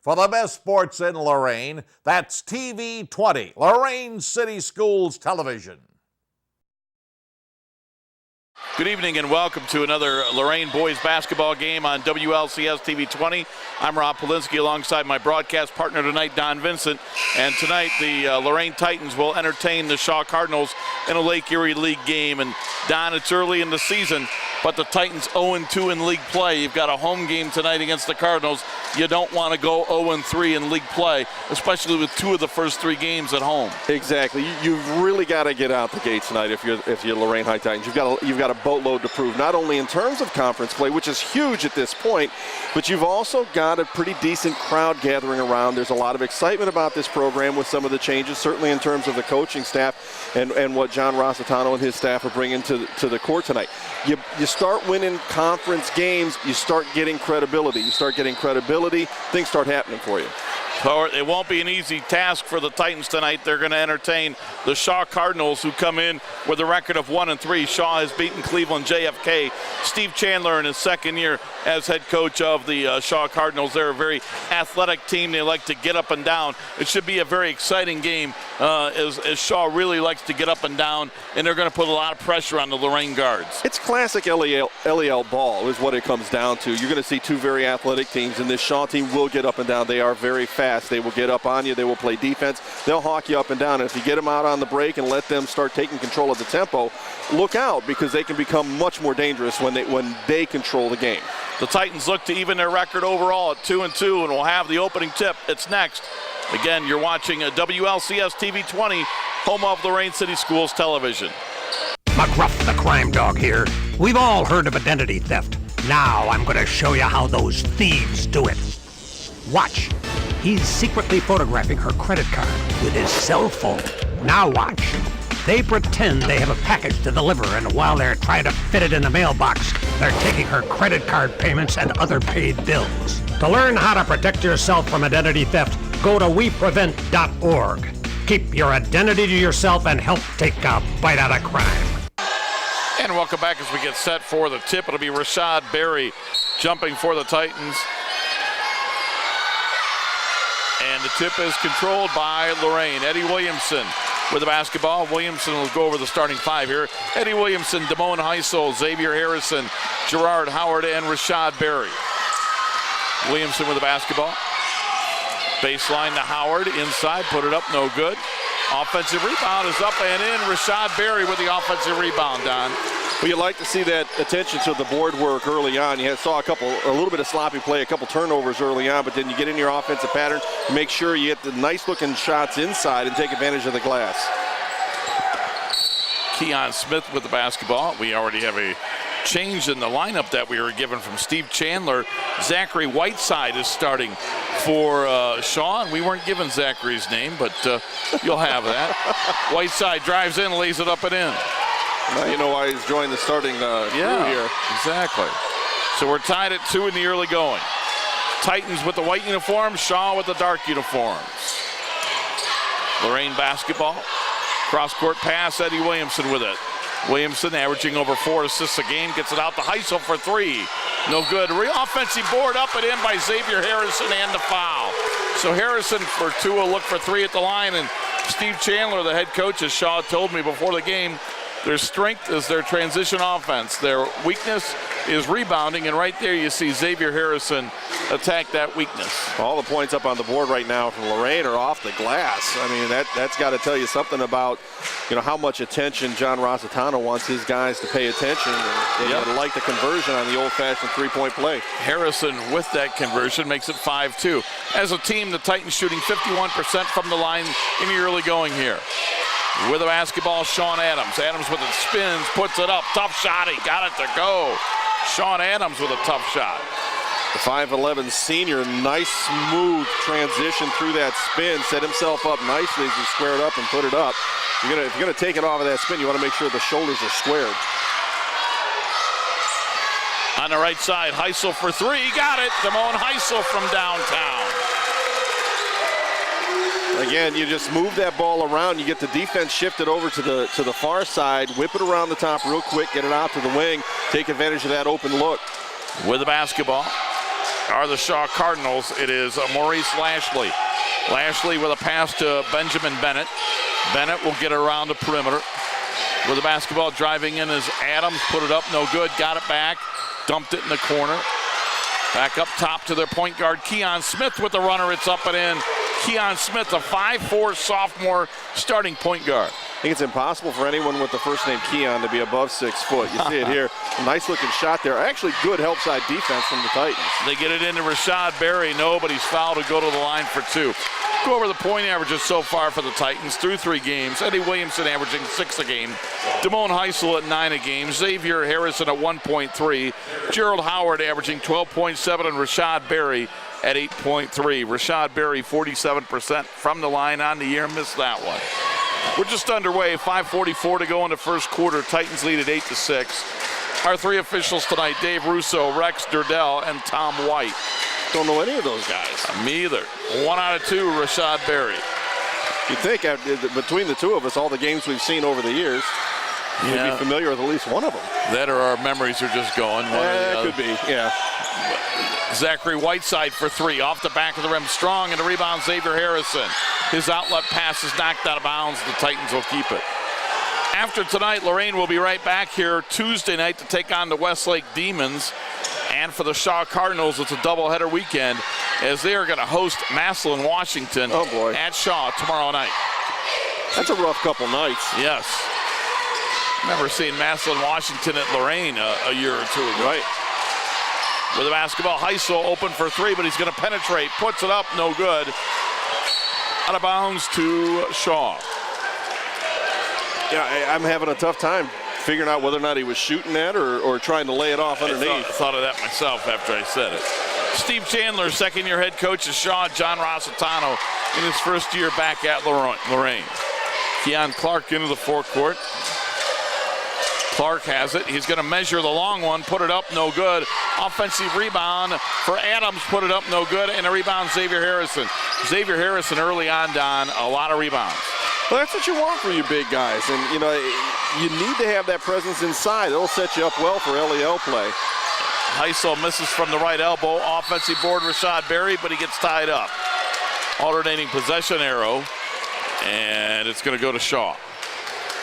for the best sports in Lorain. That's TV 20, Lorain City Schools Television. Good evening and welcome to another Lorain boys basketball game on WLCS TV 20. I'm Rob Polinsky alongside my broadcast partner tonight, Don Vincent. And tonight the Lorain Titans will entertain the Shaw Cardinals in a Lake Erie League game. And Don, it's early in the season, but the Titans 0-2 in league play. You've got a home game tonight against the Cardinals. You don't want to go 0-3 in league play, especially with two of the first three games at home. Exactly. You've really got to get out the gate tonight if you're Lorain High Titans. You've got a boatload to prove, not only in terms of conference play, which is huge at this point, but you've also got a pretty decent crowd gathering around. There's a lot of excitement about this program with some of the changes, certainly in terms of the coaching staff and what John Rossitano and his staff are bringing to the court tonight. You start winning conference games, you start getting credibility. Things start happening for you. So it won't be an easy task for the Titans tonight. They're going to entertain the Shaw Cardinals, who come in with a record of 1-3. Shaw has beaten Cleveland JFK. Steve Chandler in his second year as head coach of the Shaw Cardinals. They're a very athletic team. They like to get up and down. It should be a very exciting game as Shaw really likes to get up and down, and they're going to put a lot of pressure on the Lorain guards. It's classic LEL ball is what it comes down to. You're going to see two very athletic teams, and this Shaw team will get up and down. They are very fast. They will get up on you. They will play defense. They'll hawk you up and down. And if you get them out on the break and let them start taking control of the tempo, look out, because they can become much more dangerous when they control the game. The Titans look to even their record overall at 2-2, and we'll have the opening tip. It's next. Again, you're watching a WLCS TV 20, home of Lorain City Schools Television. McGruff the crime dog here. We've all heard of identity theft. Now I'm going to show you how those thieves do it. Watch. He's secretly photographing her credit card with his cell phone. Now watch. They pretend they have a package to deliver, and while they're trying to fit it in the mailbox, they're taking her credit card payments and other paid bills. To learn how to protect yourself from identity theft, go to weprevent.org. Keep your identity to yourself and help take a bite out of crime. And welcome back as we get set for the tip. It'll be Rashad Berry jumping for the Titans. And the tip is controlled by Lorain. Eddie Williamson with the basketball. Williamson will go over the starting five here. Eddie Williamson, Damone Heisel, Xavier Harrison, Gerard Howard, and Rashad Berry. Williamson with the basketball. Baseline to Howard, inside, put it up, no good. Offensive rebound is up and in. Rashad Berry with the offensive rebound, Don. Well, you like to see that attention to the board work early on. You saw a little bit of sloppy play, a couple turnovers early on, but then you get in your offensive pattern, you make sure you get the nice-looking shots inside and take advantage of the glass. Keon Smith with the basketball. We already have a change in the lineup that we were given from Steve Chandler. Zachary Whiteside is starting for Shaw, and we weren't given Zachary's name, but you'll have that. Whiteside drives in, lays it up and in. Now you know why he's joined the starting crew here. Exactly. So we're tied at 2 in the early going. Titans with the white uniforms, Shaw with the dark uniforms. Lorain basketball. Cross-court pass, Eddie Williamson with it. Williamson averaging over 4 assists a game, gets it out to Heisel for 3. No good. Offensive board up and in by Xavier Harrison, and the foul. So Harrison for 2 will look for 3 at the line, and Steve Chandler, the head coach, as Shaw told me before the game, their strength is their transition offense. Their weakness is rebounding, and right there you see Xavier Harrison attack that weakness. All the points up on the board right now from Lorain are off the glass. I mean, that's got to tell you something about, how much attention John Rossitano wants his guys to pay attention and like the conversion on the old-fashioned three-point play. Harrison with that conversion makes it 5-2. As a team, the Titans shooting 51% from the line in the early going here. With the basketball, Sean Adams. Adams with it spins, puts it up. Tough shot. He got it to go. Sean Adams with a tough shot. The 5'11 senior, nice smooth transition through that spin. Set himself up nicely as he squared up and put it up. If you're gonna take it off of that spin, you want to make sure the shoulders are squared. On the right side, Heisel for 3. Got it. Damone Heisel from downtown. Again, you just move that ball around. You get the defense shifted over to the far side, whip it around the top real quick, get it out to the wing, take advantage of that open look. With the basketball, are the Shaw Cardinals. It is Maurice Lashley. Lashley with a pass to Benjamin Bennett. Bennett will get around the perimeter. With the basketball driving in is Adams. Put it up, no good. Got it back. Dumped it in the corner. Back up top to their point guard, Keon Smith with the runner. It's up and in. Keon Smith, a 5'4" sophomore starting point guard. I think it's impossible for anyone with the first name Keon to be above 6 foot. You see it here. Nice looking shot there. Actually good help side defense from the Titans. They get it into Rashad Berry. Nobody's fouled to go to the line for 2. Go over the point averages so far for the Titans through 3 games. Eddie Williamson averaging 6 a game. Damone Heisel at 9 a game. Xavier Harrison at 1.3. Gerald Howard averaging 12.7 and Rashad Berry at 8.3. Rashad Berry 47% from the line on the year. Missed that one. We're just underway. 5:44 to go in the first quarter. Titans lead at 8-6. Our 3 officials tonight: Dave Russo, Rex Durdell, and Tom White. Don't know any of those guys. Me either. 1 out of 2, Rashad Berry. You'd think between the 2 of us, all the games we've seen over the years, we'd be familiar with at least one of them. That or our memories are just going. That could be, yeah. Zachary Whiteside for 3, off the back of the rim, strong, and the rebound, Xavier Harrison. His outlet pass is knocked out of bounds. The Titans will keep it. After tonight, Lorain will be right back here Tuesday night to take on the Westlake Demons. And for the Shaw Cardinals, it's a doubleheader weekend as they are going to host Massillon, Washington at Shaw tomorrow night. That's a rough couple nights. Yes. Remember seeing Massillon, Washington at Lorain a year or 2 ago. Right. With the basketball, Heisel open for 3, but he's going to penetrate. Puts it up, no good. Out of bounds to Shaw. Yeah, I'm having a tough time figuring out whether or not he was shooting that or trying to lay it off underneath. I thought of that myself after I said it. Steve Chandler, second-year head coach of Shaw. John Rossitano in his first year back at Lorain. Keon Clark into the forecourt. Clark has it. He's going to measure the long one, put it up, no good. Offensive rebound for Adams, put it up, no good. And a rebound, Xavier Harrison. Xavier Harrison early on, Don, a lot of rebounds. Well, that's what you want for you big guys. And, you know, you need to have that presence inside. It'll set you up well for LEL play. Heisel misses from the right elbow. Offensive board, Rashad Berry, but he gets tied up. Alternating possession arrow, and it's going to go to Shaw.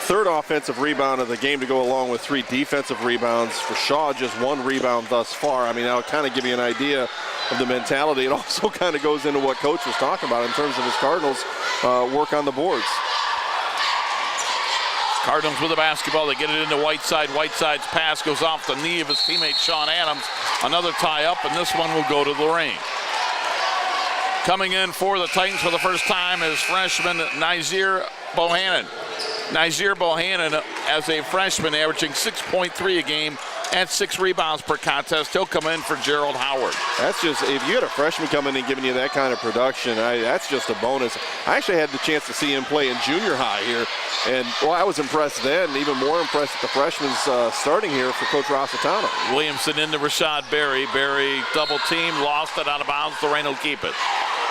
Third offensive rebound of the game to go along with 3 defensive rebounds. For Shaw, just 1 rebound thus far. I mean, that'll kind of give you an idea of the mentality. It also kind of goes into what Coach was talking about in terms of his Cardinals work on the boards. Cardinals with the basketball. They get it into Whiteside. Whiteside's pass goes off the knee of his teammate Sean Adams. Another tie-up, and this one will go to Lorain. Coming in for the Titans for the first time is freshman Nazir Bohannon. Nazir Bohannon, as a freshman, averaging 6.3 a game and 6 rebounds per contest. He'll come in for Gerald Howard. That's just, if you had a freshman coming in and giving you that kind of production, that's just a bonus. I actually had the chance to see him play in junior high here, and well, I was impressed then, and even more impressed at the freshmen starting here for Coach Rossitano. Williamson into Rashad Berry. Berry double team, lost it out of bounds. Lorain will keep it.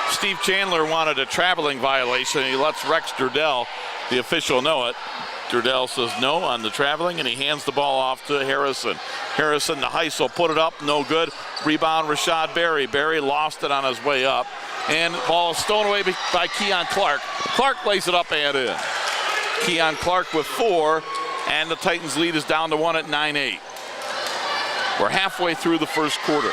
Steve Chandler wanted a traveling violation. He lets Rex Durdell, the official, know it. Durdell says no on the traveling, and he hands the ball off to Harrison. Harrison to Heisel, put it up, no good. Rebound, Rashad Berry. Berry lost it on his way up. And ball stolen away by Keon Clark. Clark lays it up and in. Keon Clark with 4, and the Titans lead is down to 1 at 9-8. We're halfway through the first quarter.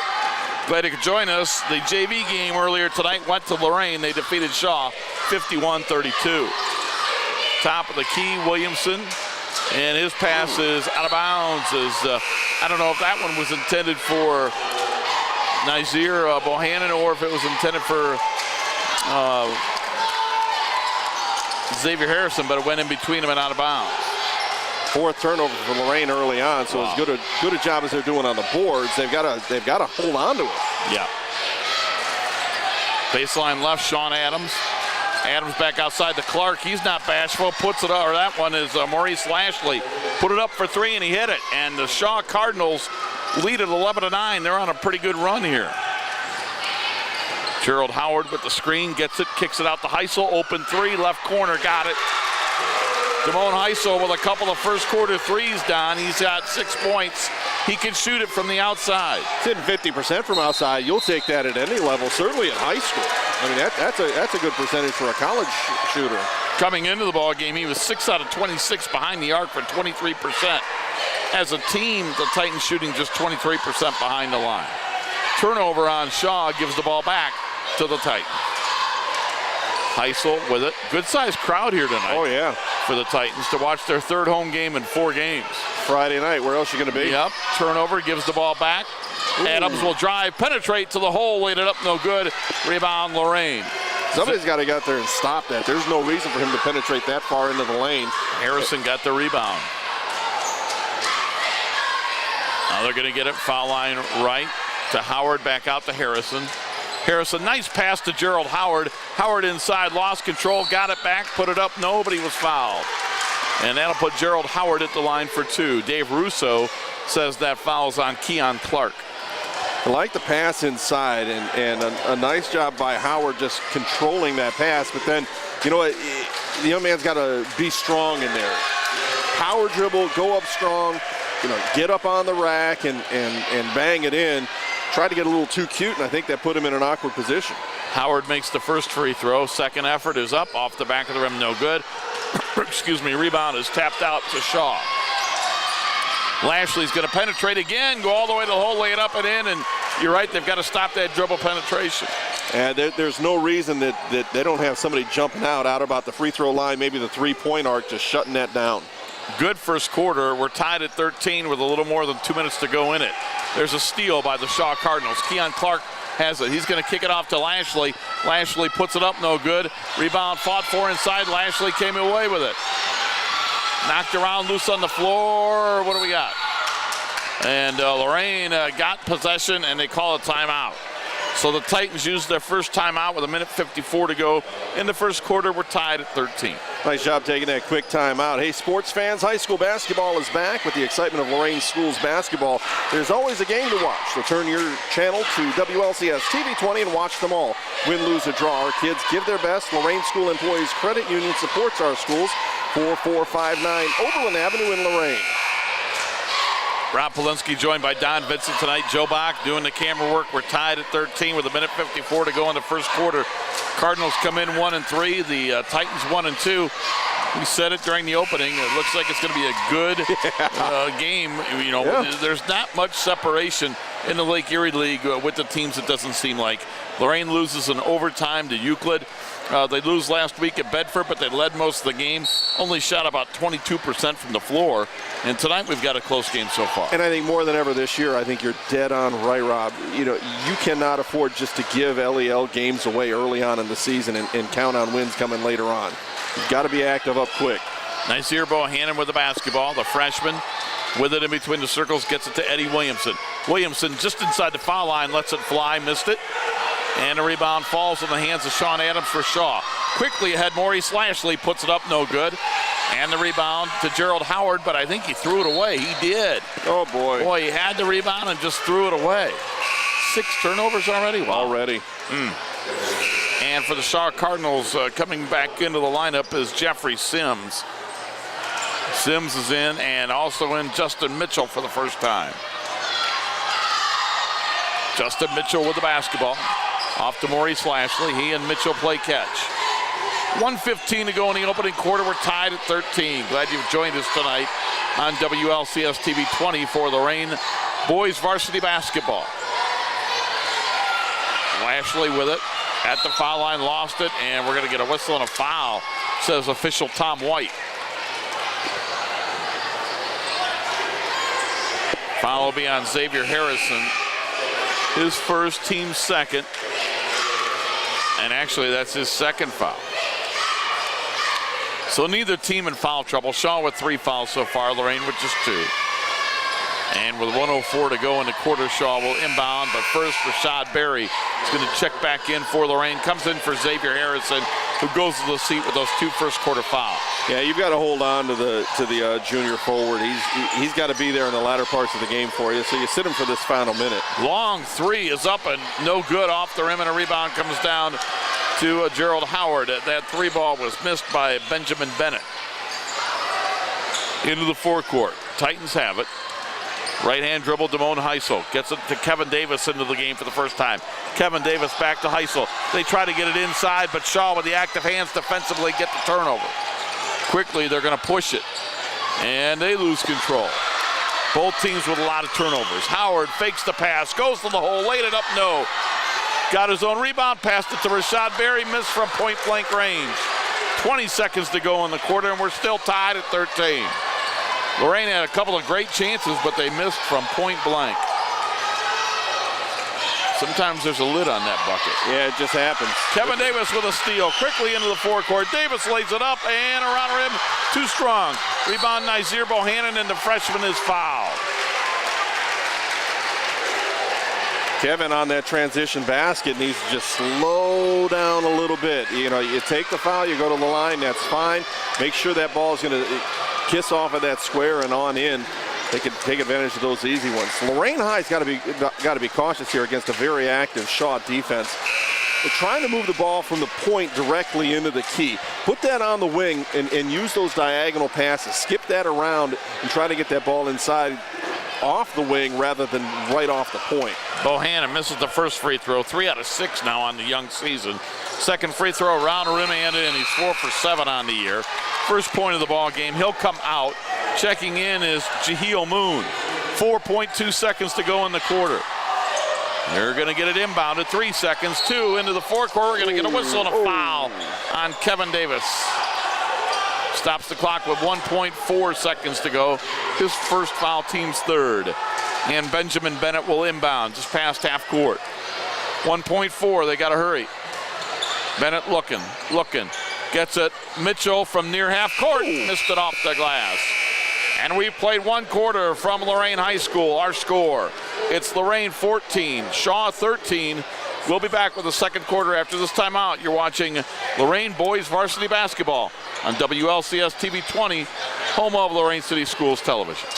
Glad you could join us. The JV game earlier tonight went to Lorain. They defeated Shaw 51-32. Top of the key, Williamson, and his pass is out of bounds. I don't know if that one was intended for Nazir Bohannon or if it was intended for Xavier Harrison, but it went in between them and out of bounds. 4th turnover for Lorain early on, so as good a job as they're doing on the boards, they've got to hold on to it. Yeah. Baseline left, Sean Adams. Adams back outside to Clark. He's not bashful. Puts it up, or that one is Maurice Lashley. Put it up for 3, and he hit it. And the Shaw Cardinals lead at 11-9. They're on a pretty good run here. Gerald Howard with the screen, gets it, kicks it out to Heisel. Open 3, left corner, got it. Damone Heisel with a couple of first quarter threes, Don. He's got 6 points He can shoot it from the outside. Hitting 50% from outside, you'll take that at any level, certainly at high school. I mean, that's a good percentage for a college shooter. Coming into the ball game, he was 6 out of 26 behind the arc for 23%. As a team, the Titans shooting just 23% behind the line. Turnover on Shaw gives the ball back to the Titans. Heisel with it. Good-sized crowd here tonight. Oh, yeah. For the Titans to watch their third home game in 4 games. Friday night, where else are you going to be? Yep. Turnover gives the ball back. Ooh. Adams will drive, penetrate to the hole, laid it up, no good. Rebound, Lorain. Somebody's got to get there and stop that. There's no reason for him to penetrate that far into the lane. Harrison got the rebound. Now they're going to get it foul line right to Howard, back out to Harrison. Harrison, nice pass to Gerald Howard. Howard inside, lost control, got it back, put it up, nobody was fouled. And that'll put Gerald Howard at the line for 2. Dave Russo says that foul's on Keon Clark. I like the pass inside, and a nice job by Howard just controlling that pass. But then, you know what, the young man's got to be strong in there. Power dribble, go up strong, you know, get up on the rack and bang it in. Tried to get a little too cute, and I think that put him in an awkward position. Howard makes the first free throw. Second effort is up, off the back of the rim, no good. Excuse me, rebound is tapped out to Shaw. Lashley's going to penetrate again, go all the way to the hole, lay it up and in, and you're right, they've got to stop that dribble penetration. And there's no reason that they don't have somebody jumping out about the free throw line, maybe the three-point arc, just shutting that down. Good first quarter. We're tied at 13 with a little more than 2 minutes to go in it. There's a steal by the Shaw Cardinals. Keon Clark has it. He's going to kick it off to Lashley. Lashley puts it up, no good. Rebound fought for inside. Lashley came away with it. Knocked around loose on the floor. What do we got? And Lorain got possession, and they call a timeout. So the Titans used their first timeout with 1:54 to go. In the first quarter, we're tied at 13. Nice job taking that quick timeout. Hey, sports fans, high school basketball is back with the excitement of Lorain Schools basketball. There's always a game to watch, so turn your channel to WLCS TV 20 and watch them all. Win, lose, or draw, our kids give their best. Lorain School Employees Credit Union supports our schools. 4459 Oberlin Avenue in Lorain. Rob Polinsky joined by Don Vincent tonight. Joe Bach doing the camera work. We're tied at 13 with 1:54 to go in the first quarter. Cardinals come in 1-3. The Titans 1-2. We said it during the opening. It looks like it's going to be a good game. You know, there's not much separation in the Lake Erie League with the teams. It doesn't seem like. Lorain loses in overtime to Euclid. They lose last week at Bedford, but they led most of the game. Only shot about 22% from the floor. And tonight we've got a close game so far. And I think more than ever this year, I think you're dead on right, Rob. You know, you cannot afford just to give LEL games away early on in the season and count on wins coming later on. You've got to be active up quick. Nice here, Bohannon with the basketball. The freshman with it in between the circles, gets it to Eddie Williamson. Williamson just inside the foul line, lets it fly, missed it. And the rebound falls in the hands of Sean Adams for Shaw. Quickly ahead, Maurice Lashley puts it up, no good. And the rebound to Gerald Howard, but I think he threw it away. He did. Oh, boy. Boy, he had the rebound and just threw it away. 6 turnovers already? Wow. Already. And for the Shaw Cardinals, coming back into the lineup is Jeffrey Sims. Sims is in, and also in Justin Mitchell for the first time. Justin Mitchell with the basketball. Off to Maurice Lashley. He and Mitchell play catch. 1:15 to go in the opening quarter. We're tied at 13. Glad you've joined us tonight on WLCS TV 20 for Lorain boys varsity basketball. Lashley with it at the foul line, lost it, and we're going to get a whistle and a foul, says official Tom White. Foul will be on Xavier Harrison. His first, team second. And actually, that's his second foul. So neither team in foul trouble. Shaw with 3 fouls so far, Lorain with just 2. And with 1:04 to go in the quarter, Shaw will inbound. But first, Rashad Berry is going to check back in for Lorain. Comes in for Xavier Harrison, who goes to the seat with those 2 first quarter fouls. Yeah, you've got to hold on to the junior forward. He's got to be there in the latter parts of the game for you. So you sit him for this final minute. Long 3 is up and no good off the rim, and a rebound comes down to Gerald Howard. That 3 ball was missed by Benjamin Bennett. Into the forecourt. Titans have it. Right-hand dribble, Damone Heisel gets it to Kevin Davis into the game for the first time. Kevin Davis back to Heisel. They try to get it inside, but Shaw with the active hands defensively get the turnover. Quickly, they're going to push it, and they lose control. Both teams with a lot of turnovers. Howard fakes the pass, goes to the hole, laid it up, no. Got his own rebound, passed it to Rashad Berry, missed from point-blank range. 20 seconds to go in the quarter, and we're still tied at 13. Lorain had a couple of great chances, but they missed from point blank. Sometimes there's a lid on that bucket. Yeah, it just happens. Kevin Davis with a steal, quickly into the forecourt. Davis lays it up, and around the rim, too strong. Rebound, Nazir Bohannon, and the freshman is fouled. Kevin on that transition basket needs to just slow down a little bit. You know, you take the foul, you go to the line, that's fine. Make sure that ball is going to kiss off of that square and on in. They can take advantage of those easy ones. Lorain High's got to be cautious here against a very active Shaw defense. They're trying to move the ball from the point directly into the key. Put that on the wing and use those diagonal passes. Skip that around and try to get that ball inside off the wing rather than right off the point. Bohannon misses the first free throw. 3 out of 6 now on the young season. Second free throw around the rim and in. He's 4 for 7 on the year. First point of the ball game. He'll come out. Checking in is Jaheel Moon. 4.2 seconds to go in the quarter. They're going to get it inbounded. 3 seconds. 2 into the forecourt. We're going to get a whistle and a foul on Kevin Davis. Stops the clock with 1.4 seconds to go. His first foul, team's third. And Benjamin Bennett will inbound just past half court. 1.4, they got to hurry. Bennett looking. Gets it. Mitchell from near half court. Missed it off the glass. And we've played one quarter from Lorain High School. Our score, it's Lorain 14, Shaw 13. We'll be back with the second quarter after this timeout. You're watching Lorain Boys Varsity Basketball on WLCS TV 20, home of Lorain City Schools Television.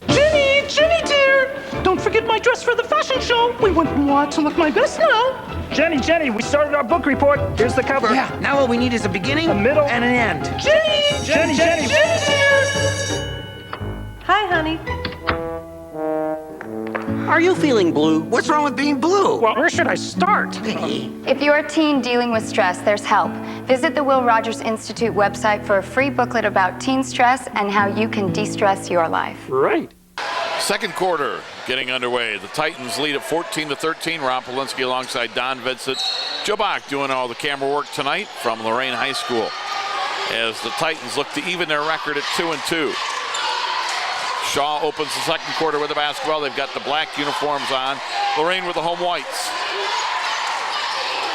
Jenny dear! Don't forget my dress for the fashion show. We want to look my best now. Jenny, we started our book report. Here's the cover. Yeah, now all we need is a beginning, a middle, and an end. Jenny dear! Hi, honey. Are you feeling blue? What's wrong with being blue? Well, where should I start? If you're a teen dealing with stress, there's help. Visit the Will Rogers Institute website for a free booklet about teen stress and how you can de-stress your life. Right. Second quarter getting underway. The Titans lead at 14-13. Ron Polinsky alongside Don Vincent. Joe Bach doing all the camera work tonight from Lorain High School as the Titans look to even their record at 2-2. Shaw opens the second quarter with the basketball. They've got the black uniforms on. Lorain with the home whites.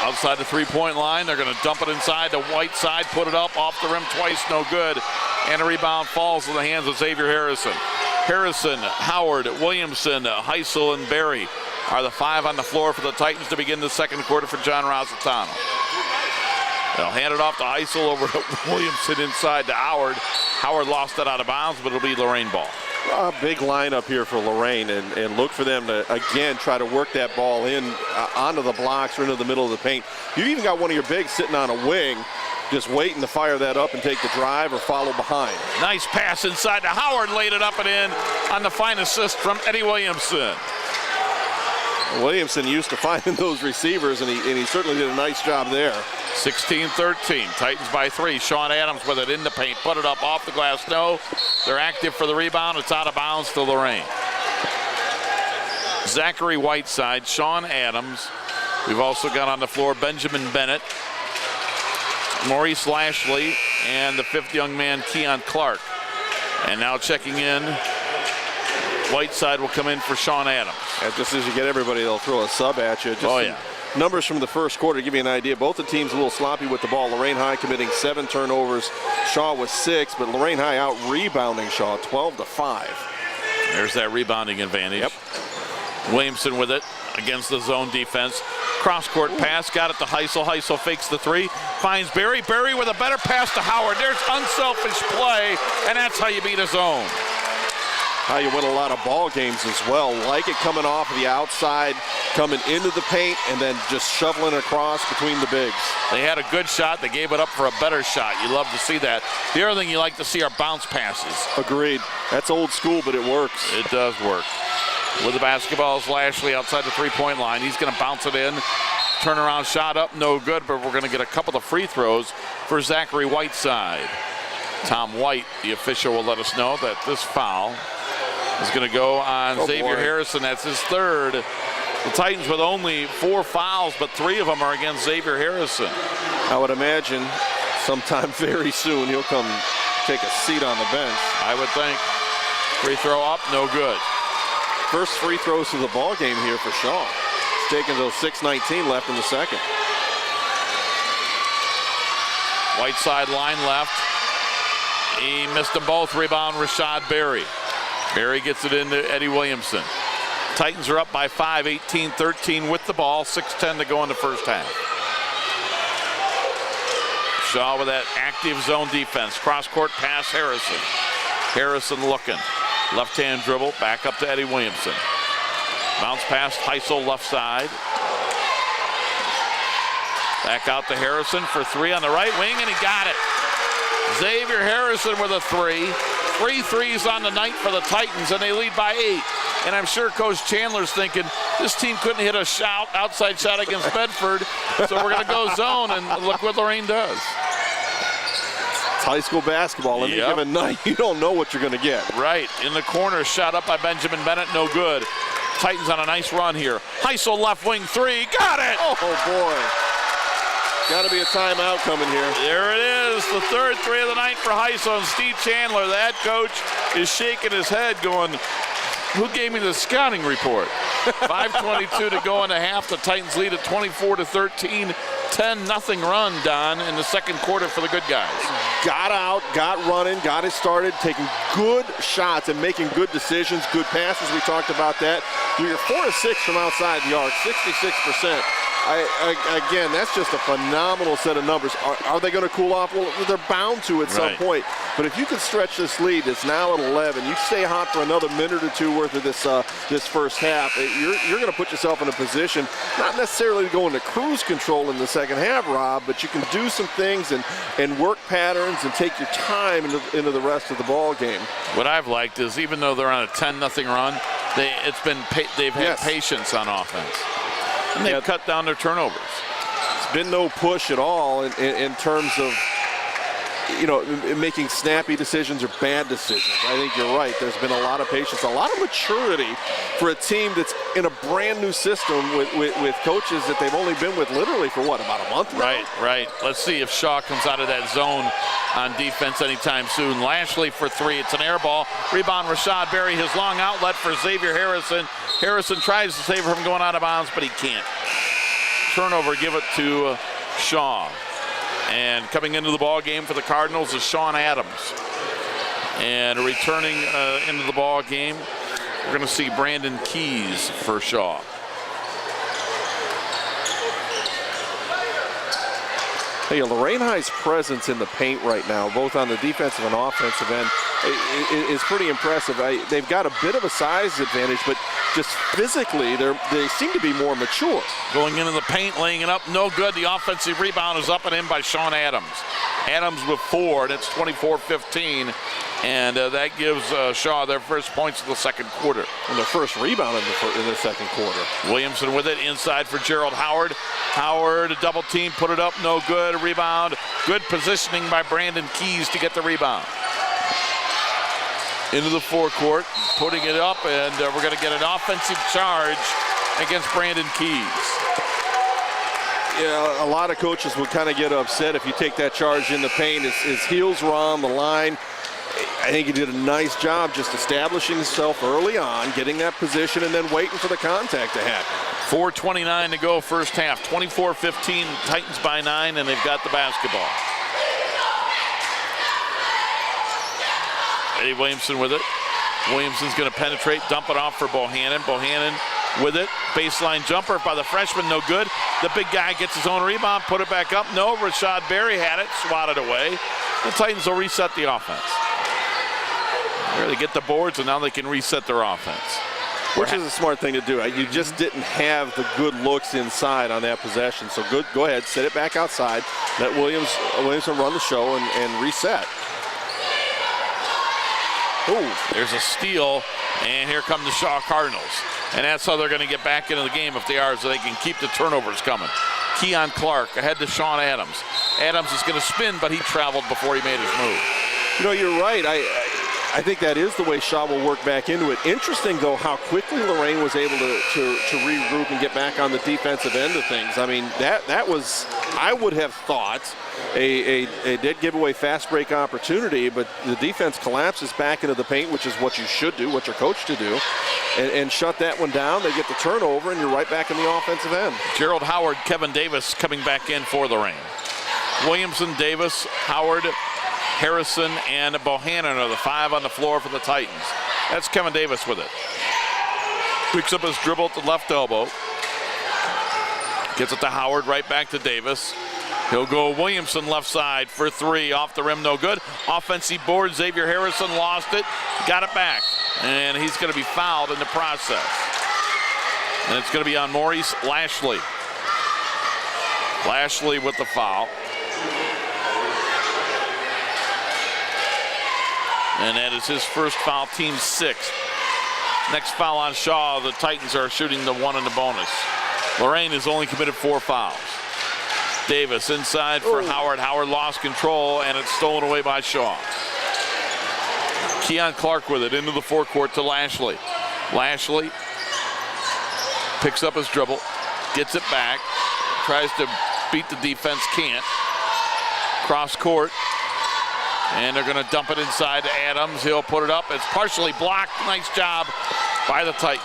Outside the three-point line, they're going to dump it inside the white side, put it up, off the rim twice, no good. And a rebound falls in the hands of Xavier Harrison. Harrison, Howard, Williamson, Heisel, and Berry are the 5 on the floor for the Titans to begin the second quarter for John Rositano. They'll hand it off to Heisel, over to Williamson inside to Howard. Howard lost it out of bounds, but it'll be Lorain ball. A big lineup here for Lorain, and look for them to, again, try to work that ball in onto the blocks or into the middle of the paint. You've even got one of your bigs sitting on a wing, just waiting to fire that up and take the drive or follow behind. Nice pass inside to Howard, laid it up and in on the fine assist from Eddie Williamson. Williamson used to finding those receivers, and he certainly did a nice job there. 16-13, Titans by 3. Sean Adams with it in the paint, put it up off the glass, no. They're active for the rebound, it's out of bounds to Lorain. Zachary Whiteside, Sean Adams. We've also got on the floor Benjamin Bennett, Maurice Lashley, and the 5th young man, Keon Clark. And now checking in, Whiteside will come in for Sean Adams. And just as you get everybody, they'll throw a sub at you. Numbers from the first quarter give you an idea. Both the teams a little sloppy with the ball. Lorain High committing 7 turnovers. Shaw was 6, but Lorain High out rebounding Shaw 12-5. There's that rebounding advantage. Yep. Williamson with it against the zone defense. Cross-court pass, got it to Heisel. Heisel fakes the 3, finds Berry. Berry with a better pass to Howard. There's unselfish play, and that's how you beat a zone. how you win a lot of ball games as well. Like it coming off of the outside, coming into the paint, and then just shoveling across between the bigs. They had a good shot. They gave it up for a better shot. You love to see that. The other thing you like to see are bounce passes. Agreed. That's old school, but it works. It does work. With the basketball is Lashley outside the three-point line. He's going to bounce it in. Turnaround shot up, no good, but we're going to get a couple of free throws for Zachary Whiteside. Tom White, the official, will let us know that this foul is going to go on Xavier Harrison. That's his third. The Titans with only 4 fouls, but 3 of them are against Xavier Harrison. I would imagine sometime very soon he'll come take a seat on the bench. I would think. Free throw up, no good. First free throws of the ball game here for Shaw. It's taken until 6:19 left in the second. Whiteside line left. He missed them both. Rebound, Rashad Berry. Berry gets it into Eddie Williamson. Titans are up by 5, 18-13 with the ball. 6:10 to go in the first half. Shaw with that active zone defense. Cross-court pass, Harrison. Harrison looking. Left-hand dribble, back up to Eddie Williamson. Bounce pass, Heisel left side. Back out to Harrison for 3 on the right wing, and he got it. Xavier Harrison with a 3. 3 threes on the night for the Titans, and they lead by 8. And I'm sure Coach Chandler's thinking, this team couldn't hit a outside shot against Bedford, so we're going to go zone, and look what Lorain does. It's high school basketball. Any given night, you don't know what you're going to get. Right. In the corner, shot up by Benjamin Bennett, no good. Titans on a nice run here. Heisel left wing 3, got it! Oh, boy. Got to be a timeout coming here. There it is, the third 3 of the night for Heisel, and Steve Chandler, that coach, is shaking his head going, who gave me the scouting report? 5:22 to go in the half. The Titans lead at 24-13. 10-0 run, Don, in the second quarter for the good guys. Got out, got running, got it started, taking good shots and making good decisions, good passes. We talked about that. You're 4 of 6 from outside the arc, 66%. Again, that's just a phenomenal set of numbers. Are they going to cool off? Well, they're bound to at some point. But if you can stretch this lead, it's now at 11. You stay hot for another minute or 2 worth of this first half. You're going to put yourself in a position, not necessarily to go into cruise control in the second half, Rob, but you can do some things and work patterns and take your time into the rest of the ball game. What I've liked is even though they're on a 10-0 run, they've had patience on offense. And they've cut down their turnovers. It's been no push at all in terms of, making snappy decisions or bad decisions. I think you're right. There's been a lot of patience, a lot of maturity for a team that's in a brand new system with coaches that they've only been with literally for about a month now? Right. Let's see if Shaw comes out of that zone on defense anytime soon. Lashley for 3. It's an air ball. Rebound, Rashad Berry, his long outlet for Xavier Harrison. Harrison tries to save her from going out of bounds, but he can't. Turnover, give it to Shaw. And coming into the ball game for the Cardinals is Sean Adams. And returning into the ball game, we're going to see Brandon Keys for Shaw. Hey, Lorain High's presence in the paint right now, both on the defensive and offensive end, is pretty impressive. They've got a bit of a size advantage, but just physically, they seem to be more mature. Going into the paint, laying it up, no good. The offensive rebound is up and in by Sean Adams. Adams with 4, and it's 24-15. And that gives Shaw their first points of the second quarter. And their first rebound in the second quarter. Williamson with it inside for Gerald Howard. Howard, a double team, put it up, no good. Rebound, good positioning by Brandon Keys to get the rebound. Into the forecourt, putting it up, and we're going to get an offensive charge against Brandon Keys. Yeah, a lot of coaches would kind of get upset if you take that charge in the paint. His heels were on the line. I think he did a nice job just establishing himself early on, getting that position, and then waiting for the contact to happen. 4:29 to go first half. 24-15, Titans by 9, and they've got the basketball. Eddie Williamson with it. Williamson's going to penetrate, dump it off for Bohannon. Bohannon with it. Baseline jumper by the freshman, no good. The big guy gets his own rebound, put it back up. No, Rashad Berry had it, swatted away. The Titans will reset the offense. There they get the boards, and now they can reset their offense. Which is a smart thing to do. You just didn't have the good looks inside on that possession. So go ahead, set it back outside. Let Williamson run the show and reset. Ooh, there's a steal, and here come the Shaw Cardinals. And that's how they're going to get back into the game if they are, so they can keep the turnovers coming. Keon Clark ahead to Sean Adams. Adams is going to spin, but he traveled before he made his move. You know, you're right. I think that is the way Shaw will work back into it. Interesting, though, how quickly Lorain was able to regroup and get back on the defensive end of things. I mean, that was, I would have thought, a dead giveaway fast break opportunity, but the defense collapses back into the paint, which is what you should do, what you're coached to do, and shut that one down. They get the turnover, and you're right back in the offensive end. Gerald Howard, Kevin Davis coming back in for Lorain. Williamson, Davis, Howard, Harrison, and Bohannon are the 5 on the floor for the Titans. That's Kevin Davis with it. Picks up his dribble at the left elbow. Gets it to Howard, right back to Davis. He'll go Williamson left side for 3, off the rim, no good. Offensive board, Xavier Harrison lost it, got it back. And he's going to be fouled in the process. And it's going to be on Maurice Lashley. Lashley with the foul. And that is his first foul, team 6th. Next foul on Shaw, the Titans are shooting the 1 in the bonus. Lorain has only committed 4 fouls. Davis inside for Howard. Howard lost control, and it's stolen away by Shaw. Keon Clark with it into the forecourt to Lashley. Lashley picks up his dribble, gets it back, tries to beat the defense, can't. Cross court. And they're going to dump it inside to Adams. He'll put it up. It's partially blocked. Nice job by the Titans.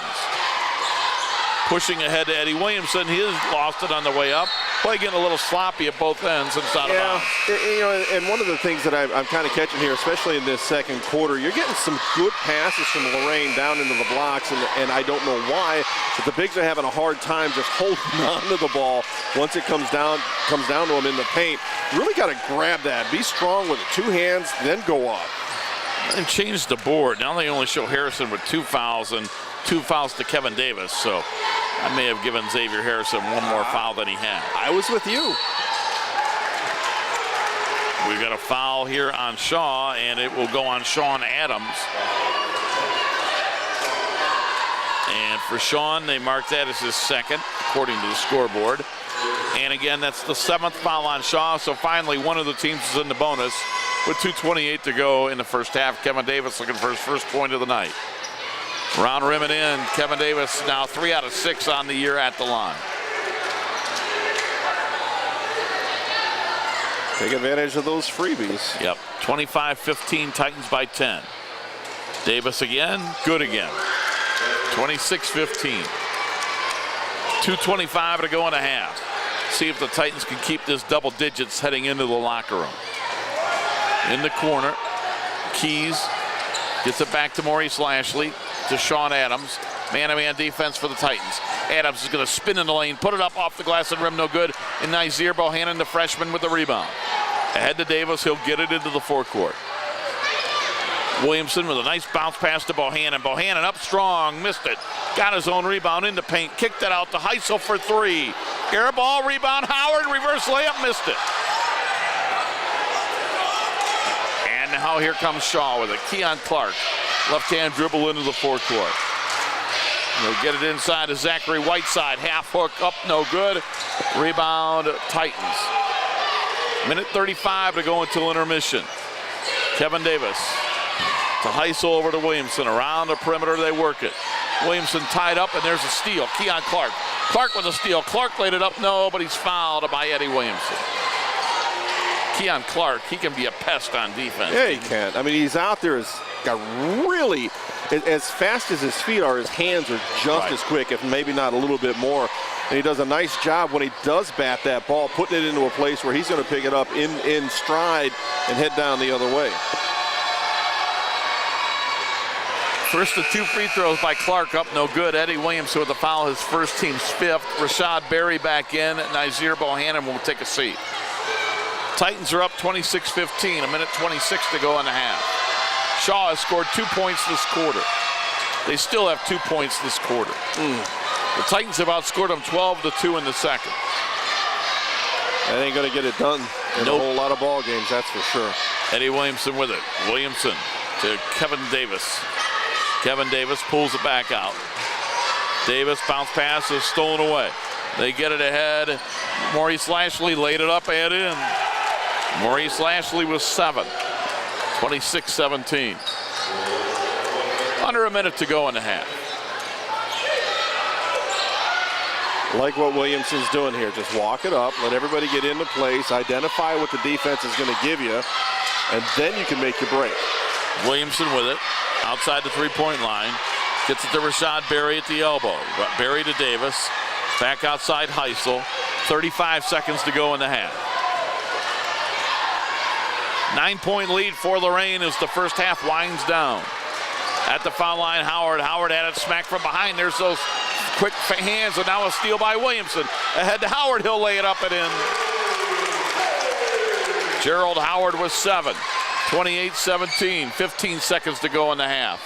Pushing ahead to Eddie Williamson. He has lost it on the way up. Play getting a little sloppy at both ends and it's out of bounds. You know, and one of the things that I'm kind of catching here, especially in this second quarter, you're getting some good passes from Lorain down into the blocks, and I don't know why, but the bigs are having a hard time just holding on to the ball once it comes down to them in the paint. Really got to grab that. Be strong with it. 2 hands, then go up. And change the board. Now they only show Harrison with 2 fouls and 2 fouls to Kevin Davis. So I may have given Xavier Harrison 1 more foul than he had. I was with you. We've got a foul here on Shaw, and it will go on Sean Adams. And for Sean, they mark that as his 2nd, according to the scoreboard. And again, that's the 7th foul on Shaw. So finally, one of the teams is in the bonus with 2:28 to go in the first half. Kevin Davis looking for his first point of the night. Round rim and in. Kevin Davis now 3 out of 6 on the year at the line. Take advantage of those freebies. Yep. 25-15, Titans by 10. Davis again, good again. 26-15. 2:25 to go in a half. See if the Titans can keep this double digits heading into the locker room. In the corner, Keys gets it back to Maurice Lashley, to Sean Adams. Man-to-man defense for the Titans. Adams is going to spin in the lane, put it up off the glass and rim, no good. And Nazir Bohannon, the freshman, with the rebound. Ahead to Davis, he'll get it into the forecourt. Williamson with a nice bounce pass to Bohannon. Bohannon up strong, missed it. Got his own rebound in the paint, kicked it out to Heisel for 3. Air ball, rebound, Howard, reverse layup, missed it. And now here comes Shaw with it. Keon Clark, left-hand dribble into the forecourt. He'll get it inside to Zachary Whiteside. Half hook up, no good. Rebound, Titans. Minute 35 to go until intermission. Kevin Davis to Heisel over to Williamson. Around the perimeter, they work it. Williamson tied up, and there's a steal. Keon Clark. Clark with a steal. Clark laid it up, no, but he's fouled by Eddie Williamson. Keon Clark, he can be a pest on defense. Yeah, he can. I mean, he's out there, got really, as fast as his feet are, his hands are just as quick, if maybe not a little bit more. And he does a nice job when he does bat that ball, putting it into a place where he's going to pick it up in stride and head down the other way. First of 2 free throws by Clark, up no good. Eddie Williamson with the foul, his first team's 5th. Rashad Berry back in. Nazir Bohannon will take a seat. Titans are up 26-15, a minute 26 to go in the half. Shaw has scored 2 points this quarter. They still have 2 points this quarter. The Titans have outscored them 12-2 in the second. That ain't going to get it done in a whole lot of ball games, that's for sure. Eddie Williamson with it. Williamson to Kevin Davis. Kevin Davis pulls it back out. Davis bounce pass is stolen away. They get it ahead. Maurice Lashley laid it up and in. Maurice Lashley was 7. 26-17. Under a minute to go in the half. Like what Williamson's doing here. Just walk it up, let everybody get into place, identify what the defense is going to give you, and then you can make your break. Williamson with it, outside the three-point line. Gets it to Rashad Berry at the elbow. Berry to Davis. Back outside Heisel. 35 seconds to go in the half. 9-point lead for Lorain as the first half winds down. At the foul line, Howard. Howard had it smacked from behind. There's those quick hands, and now a steal by Williamson. Ahead to Howard. He'll lay it up and in. Gerald Howard was 7. 28-17. 15 seconds to go in the half.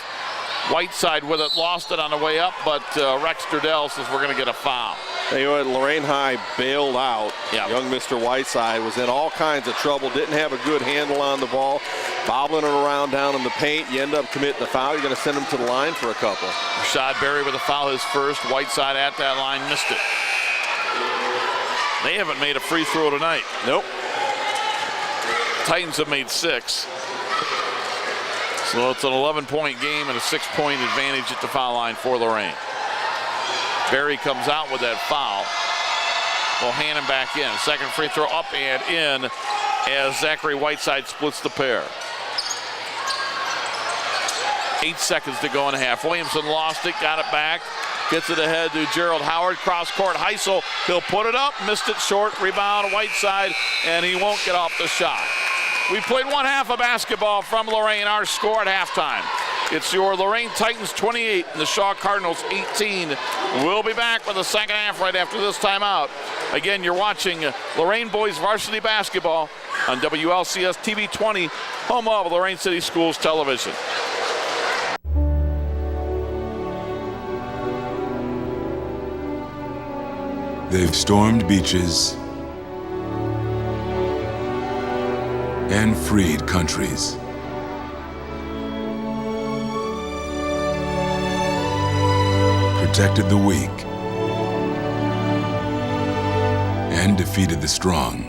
Whiteside with it, lost it on the way up, but Rex Durdell says we're going to get a foul. You know what, Lorain High bailed out. Yep. Young Mr. Whiteside was in all kinds of trouble, didn't have a good handle on the ball, bobbling it around down in the paint. You end up committing the foul. You're going to send him to the line for a couple. Rashad Berry with a foul, his first. Whiteside at that line, missed it. They haven't made a free throw tonight. Nope. Titans have made 6. So it's an 11-point game and a 6-point advantage at the foul line for Lorain. Berry comes out with that foul. Bohannon back in. Second free throw up and in as Zachary Whiteside splits the pair. 8 seconds to go in a half. Williamson lost it, got it back. Gets it ahead to Gerald Howard. Cross court, Heisel. He'll put it up, missed it short. Rebound, Whiteside, and he won't get off the shot. We played one half of basketball from Lorain. Our score at halftime. It's your Lorain Titans 28 and the Shaw Cardinals 18. We'll be back with the second half right after this timeout. Again, you're watching Lorain Boys Varsity Basketball on WLCS TV 20, home of Lorain City Schools Television. They've stormed beaches and freed countries. Protected the weak and defeated the strong.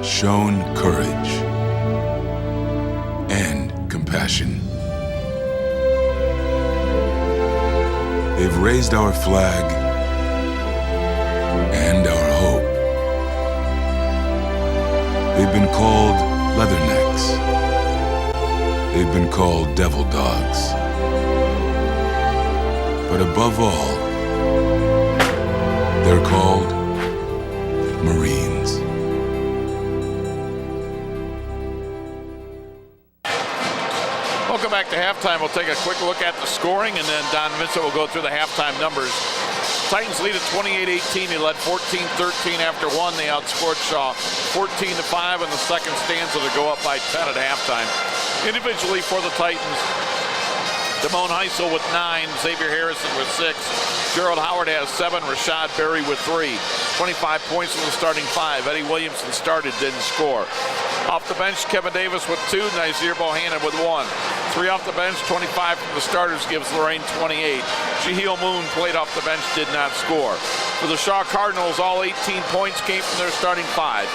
Shown courage and compassion. They've raised our flag and our hope. They've been called leathernecks. They've been called devil dogs. But above all, they're called Marines. Welcome back to halftime. We'll take a quick look at the scoring, and then Don Vincent will go through the halftime numbers. Titans lead at 28-18. They led 14-13 after one. They outscored Shaw 14-5 in the second stanza to go up by 10 at halftime. Individually for the Titans, Damone Heisel with 9, Xavier Harrison with 6, Gerald Howard has 7, Rashad Berry with 3. 25 points from the starting 5. Eddie Williamson started, didn't score. Off the bench, Kevin Davis with 2, Nazir Bohannon with 1. 3 off the bench, 25 from the starters gives Lorain 28. Shaheel Moon played off the bench, did not score. For the Shaw Cardinals, all 18 points came from their starting 5.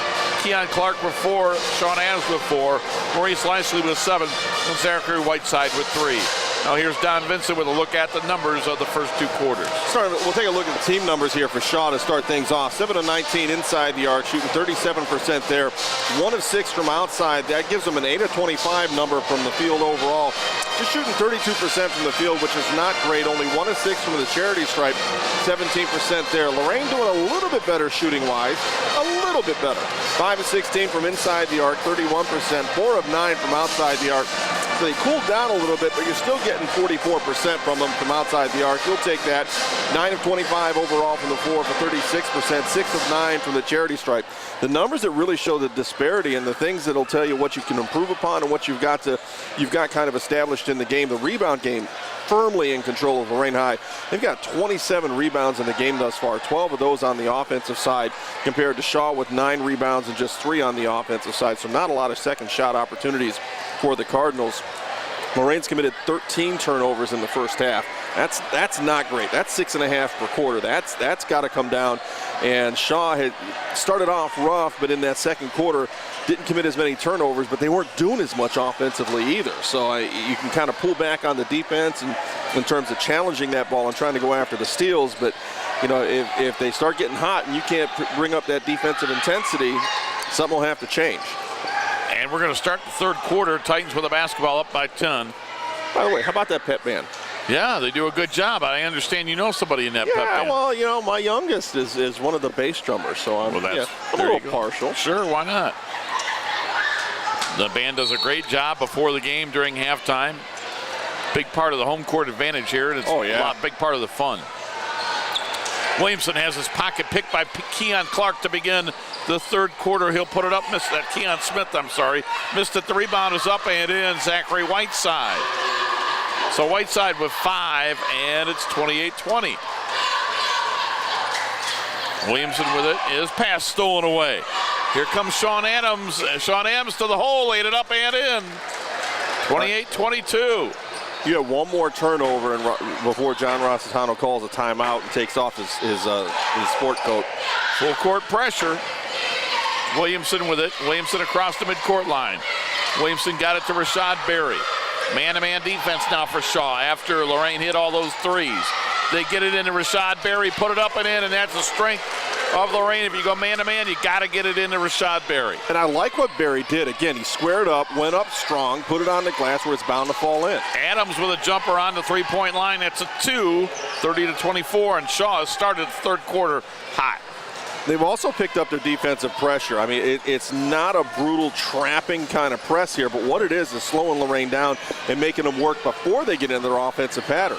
Keon Clark with 4, Sean Adams with 4, Maurice Lashley with 7, and Zachary Whiteside with 3. Now here's Don Vincent with a look at the numbers of the first 2 quarters. We'll take a look at the team numbers here for Shaw to start things off. 7 of 19 inside the arc, shooting 37% there. 1 of 6 from outside. That gives them an 8 of 25 number from the field overall. Just shooting 32% from the field, which is not great. Only 1 of 6 from the charity stripe, 17% there. Lorain doing a little bit better shooting-wise, a little bit better. 5 of 16 from inside the arc, 31%. 4 of 9 from outside the arc, So they cooled down a little bit, but you're still getting 44% from them from outside the arc. You'll take that. 9 of 25 overall from the floor for 36%, 6 of 9 from the charity stripe. The numbers that really show the disparity and the things that'll tell you what you can improve upon and what you've got kind of established in the game. The rebound game firmly in control of Lorain High. They've got 27 rebounds in the game thus far, 12 of those on the offensive side compared to Shaw with 9 rebounds and just 3 on the offensive side. So not a lot of second shot opportunities for the Cardinals. Lorain's committed 13 turnovers in the first half. That's not great. That's 6.5 per quarter. That's got to come down. And Shaw had started off rough, but in that second quarter didn't commit as many turnovers, but they weren't doing as much offensively either. So you can kind of pull back on the defense and in terms of challenging that ball and trying to go after the steals. But you know, if they start getting hot and you can't bring up that defensive intensity, something will have to change. And we're going to start the third quarter. Titans with the basketball up by 10. By the way, how about that pep band? Yeah, they do a good job. I understand you know somebody in that pep band. Yeah, well, you know, my youngest is one of the bass drummers, so I'm a little partial. Sure, why not? The band does a great job before the game, during halftime. Big part of the home court advantage here, and it's a big part of the fun. Williamson has his pocket picked by Keon Clark to begin the third quarter. He'll put it up, missed that. Keon Smith, I'm sorry, missed it. The rebound is up and in. Zachary Whiteside. So Whiteside with 5, and it's 28-20. Williamson with it. His pass stolen away. Here comes Sean Adams. Sean Adams to the hole, laid it up and in. 28-22. You have one more turnover before John Rossitano calls a timeout and takes off his sport coat. Full court pressure. Williamson with it. Williamson across the midcourt line. Williamson got it to Rashad Berry. Man-to-man defense now for Shaw after Lorain hit all those threes. They get it into Rashad Berry, put it up and in, and that's the strength of Lorain. If you go man-to-man, you got to get it into Rashad Berry. And I like what Berry did. Again, he squared up, went up strong, put it on the glass where it's bound to fall in. Adams with a jumper on the three-point line. That's a 2, 30-24, and Shaw has started the third quarter hot. They've also picked up their defensive pressure. I mean, it's not a brutal trapping kind of press here, but what it is slowing Lorain down and making them work before they get into their offensive pattern.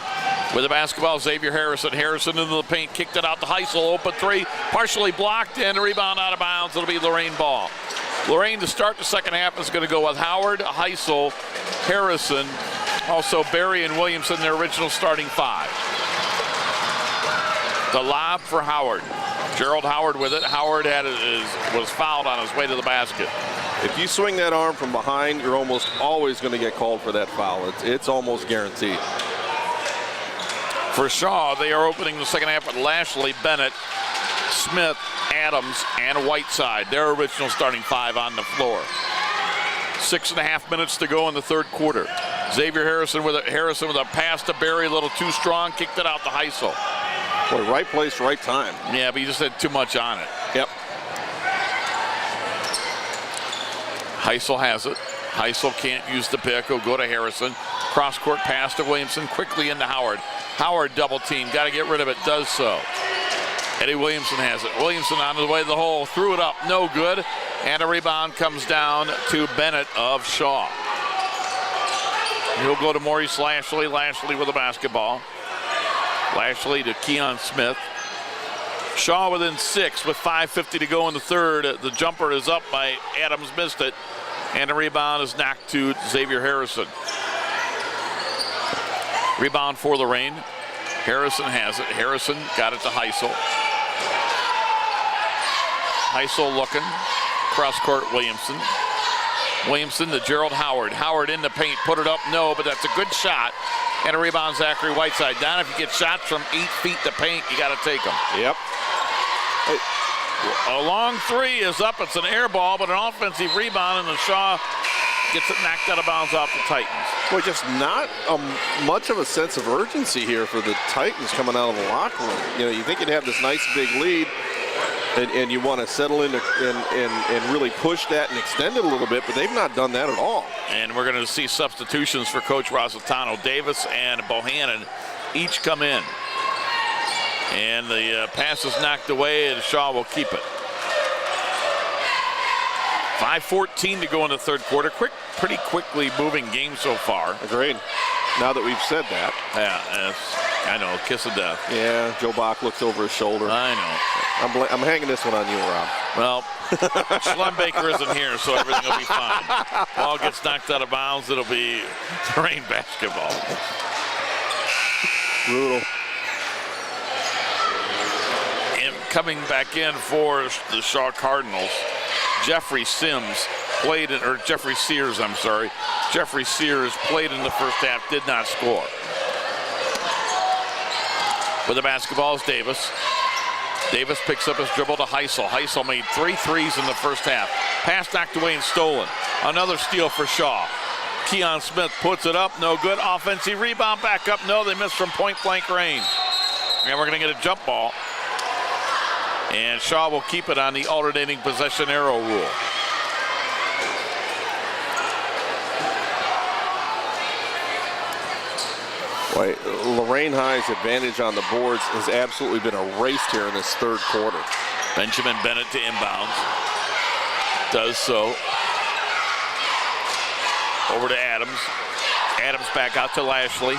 With the basketball, Xavier Harrison. Harrison into the paint, kicked it out to Heisel. Open 3, partially blocked, and a rebound out of bounds. It'll be Lorain ball. Lorain to start the second half is going to go with Howard, Heisel, Harrison, also Berry and Williamson, their original starting 5. The lob for Howard. Gerald Howard with it. Howard was fouled on his way to the basket. If you swing that arm from behind, you're almost always going to get called for that foul. It's almost guaranteed. For Shaw, they are opening the second half with Lashley, Bennett, Smith, Adams, and Whiteside, their original starting 5 on the floor. 6.5 minutes to go in the third quarter. Xavier Harrison with a pass to Berry, a little too strong, kicked it out to Heisel. Boy, right place, right time. Yeah, but he just had too much on it. Yep. Heisel has it. Heisel can't use the pick. He'll go to Harrison. Cross-court pass to Williamson, quickly into Howard. Howard double team, got to get rid of it, does so. Eddie Williamson has it. Williamson on the way to the hole, threw it up, no good. And a rebound comes down to Bennett of Shaw. He'll go to Maurice Lashley. Lashley with the basketball. Lashley to Keon Smith. Shaw within 6 with 5:50 to go in the third. The jumper is up by Adams, missed it. And the rebound is knocked to Xavier Harrison. Rebound for Lorain. Harrison has it. Harrison got it to Heisel. Heisel looking. Cross-court Williamson. Williamson to Gerald Howard. Howard in the paint, put it up, no, but that's a good shot. And a rebound, Zachary Whiteside. Down, if you get shots from 8 feet to paint, you got to take them. Yep. A long 3 is up. It's an air ball, but an offensive rebound, and the Shaw gets it knocked out of bounds off the Titans. Well, just not much of a sense of urgency here for the Titans coming out of the locker room. You know, you think you'd have this nice big lead, and you want to settle in and really push that and extend it a little bit, but they've not done that at all. And we're going to see substitutions for Coach Rossitano. Davis and Bohannon each come in. And the pass is knocked away, and Shaw will keep it. 5:14 to go in the third quarter. Pretty quickly moving game so far. Agreed. Now that we've said that. Yeah, I know, kiss of death. Yeah, Joe Bach looks over his shoulder. I know. I'm hanging this one on you, Rob. Well, Schlumbaker isn't here, so everything will be fine. Ball gets knocked out of bounds, it'll be Lorain basketball. Brutal. And coming back in for the Shaw Cardinals, Jeffrey Sears, I'm sorry. Jeffrey Sears played in the first half, did not score. With the basketball is Davis. Davis picks up his dribble to Heisel. Heisel made 3 threes in the first half. Pass knocked away and stolen. Another steal for Shaw. Keon Smith puts it up, no good. Offensive rebound, back up, no, they missed from point-blank range. And we're going to get a jump ball. And Shaw will keep it on the alternating possession arrow rule. Right. Lorain High's advantage on the boards has absolutely been erased here in this third quarter. Benjamin Bennett to inbounds. Does so. Over to Adams. Adams back out to Lashley.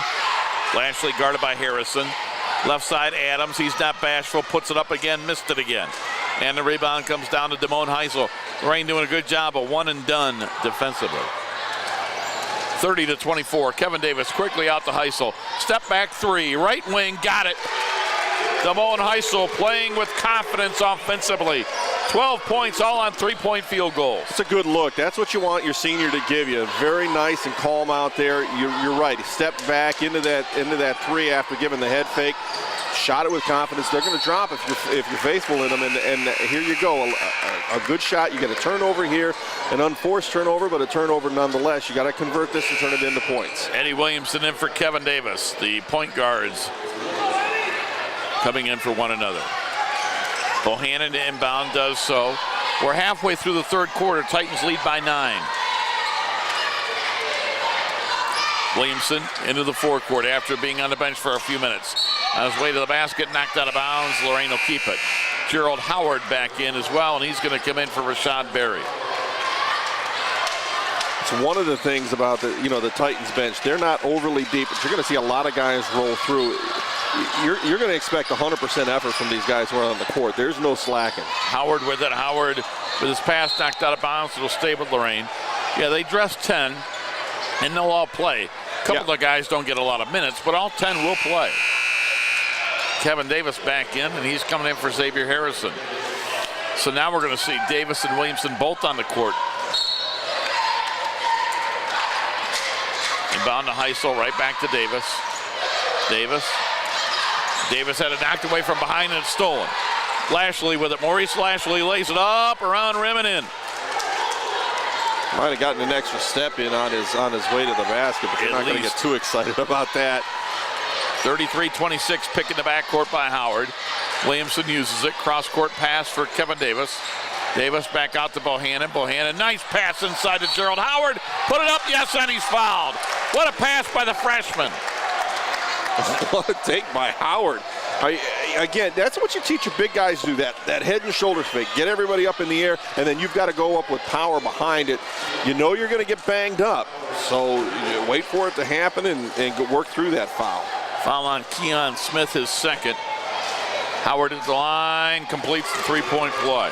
Lashley guarded by Harrison. Left side Adams, he's not bashful, puts it up again, missed it again. And the rebound comes down to Damone Heisel. Lorain doing a good job, a one and done defensively. 30-24, Kevin Davis quickly out to Heisel. Step back three, right wing, got it. Damone Heisel playing with confidence offensively. 12 points, all on three-point field goals. It's a good look. That's what you want your senior to give you. Very nice and calm out there. You're right. He stepped back into that three after giving the head fake. Shot it with confidence. They're going to drop if you're faithful in them. And here you go. A good shot. You get a turnover here, an unforced turnover, but a turnover nonetheless. You got to convert this and turn it into points. Eddie Williamson in for Kevin Davis. The point guards coming in for one another. Bohannon to inbound, does so. We're halfway through the third quarter. Titans lead by 9. Williamson into the forecourt after being on the bench for a few minutes. On his way to the basket, knocked out of bounds. Lorain will keep it. Gerald Howard back in as well, and he's going to come in for Rashad Berry. It's one of the things about the Titans bench. They're not overly deep, but you're going to see a lot of guys roll through. You're going to expect 100% effort from these guys who are on the court. There's no slacking. Howard with it. Howard with his pass knocked out of bounds. It'll stay with Lorain. Yeah, they dress 10, and they'll all play. A couple of the guys don't get a lot of minutes, but all 10 will play. Kevin Davis back in, and he's coming in for Xavier Harrison. So now we're going to see Davis and Williamson both on the court. Inbound to Heisel, right back to Davis. Davis had it knocked away from behind and it's stolen. Lashley with it. Maurice Lashley lays it up, around rim and in. Might have gotten an extra step in on his way to the basket, but you're not going to get too excited about that. 33-26, pick in the backcourt by Howard. Williamson uses it. Cross-court pass for Kevin Davis. Davis back out to Bohannon. Bohannon, nice pass inside to Gerald Howard. Put it up, yes, and he's fouled. What a pass by the freshman. What a take by Howard. Again, that's what you teach your big guys to do, that head and shoulders fake. Get everybody up in the air, and then you've got to go up with power behind it. You know you're going to get banged up, so wait for it to happen and work through that foul. Foul on Keon Smith, his second. Howard at the line, completes the three-point play.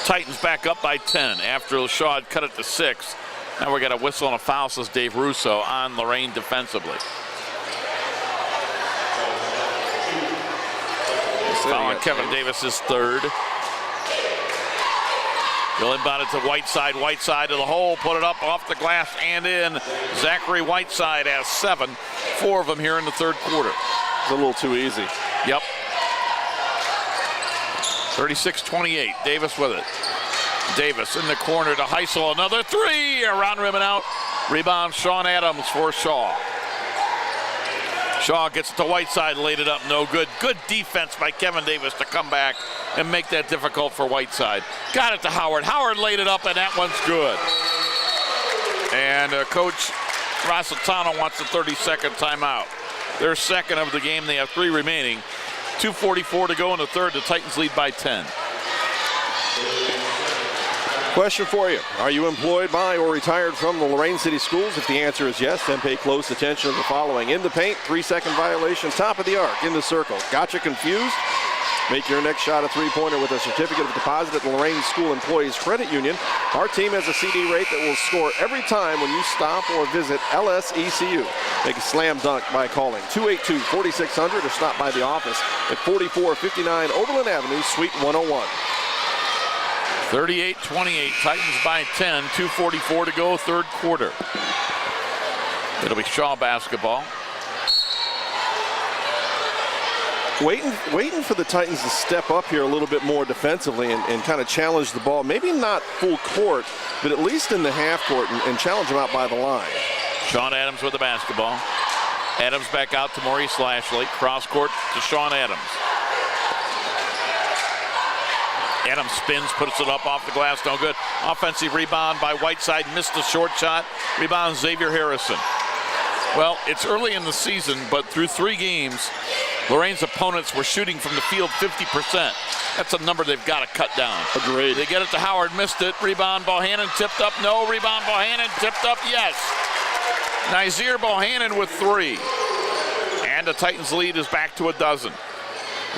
Titans back up by 10 after Shaw had cut it to 6. Now we got a whistle and a foul, says Dave Russo, on Lorain defensively. Foul on Kevin Davis, his third. He'll inbound it to Whiteside. Whiteside to the hole, put it up off the glass and in. Zachary Whiteside has 7. 4 of them here in the third quarter. It's a little too easy. Yep. 36-28, Davis with it. Davis in the corner to Heisel, another 3, around rim and out. Rebound, Sean Adams for Shaw. Shaw gets it to Whiteside, laid it up, no good. Good defense by Kevin Davis to come back and make that difficult for Whiteside. Got it to Howard. Howard laid it up, and that one's good. And Coach Rossitano wants a 30-second timeout. Their second of the game. They have 3 remaining. 2:44 to go in the third. The Titans lead by 10. Question for you. Are you employed by or retired from the Lorain City Schools? If the answer is yes, then pay close attention to the following. In the paint, 3-second violation, top of the arc, in the circle. Gotcha confused? Make your next shot a three-pointer with a certificate of deposit at the Lorain School Employees Credit Union. Our team has a CD rate that will score every time when you stop or visit LSECU. Make a slam dunk by calling 282-4600 or stop by the office at 4459 Overland Avenue, Suite 101. 38-28, Titans by 10, 2:44 to go, third quarter. It'll be Shaw basketball. Waiting for the Titans to step up here a little bit more defensively and kind of challenge the ball. Maybe not full court, but at least in the half court and challenge them out by the line. Sean Adams with the basketball. Adams back out to Maurice Lashley. Cross court to Sean Adams. Adams spins, puts it up off the glass, no good. Offensive rebound by Whiteside, missed the short shot. Rebound Xavier Harrison. Well, it's early in the season, but through 3 games, Lorain's opponents were shooting from the field 50%. That's a number they've got to cut down. Agreed. They get it to Howard, missed it. Rebound Bohannon, tipped up, no. Rebound Bohannon, tipped up, yes. Nazir Bohannon with 3. And the Titans lead is back to 12.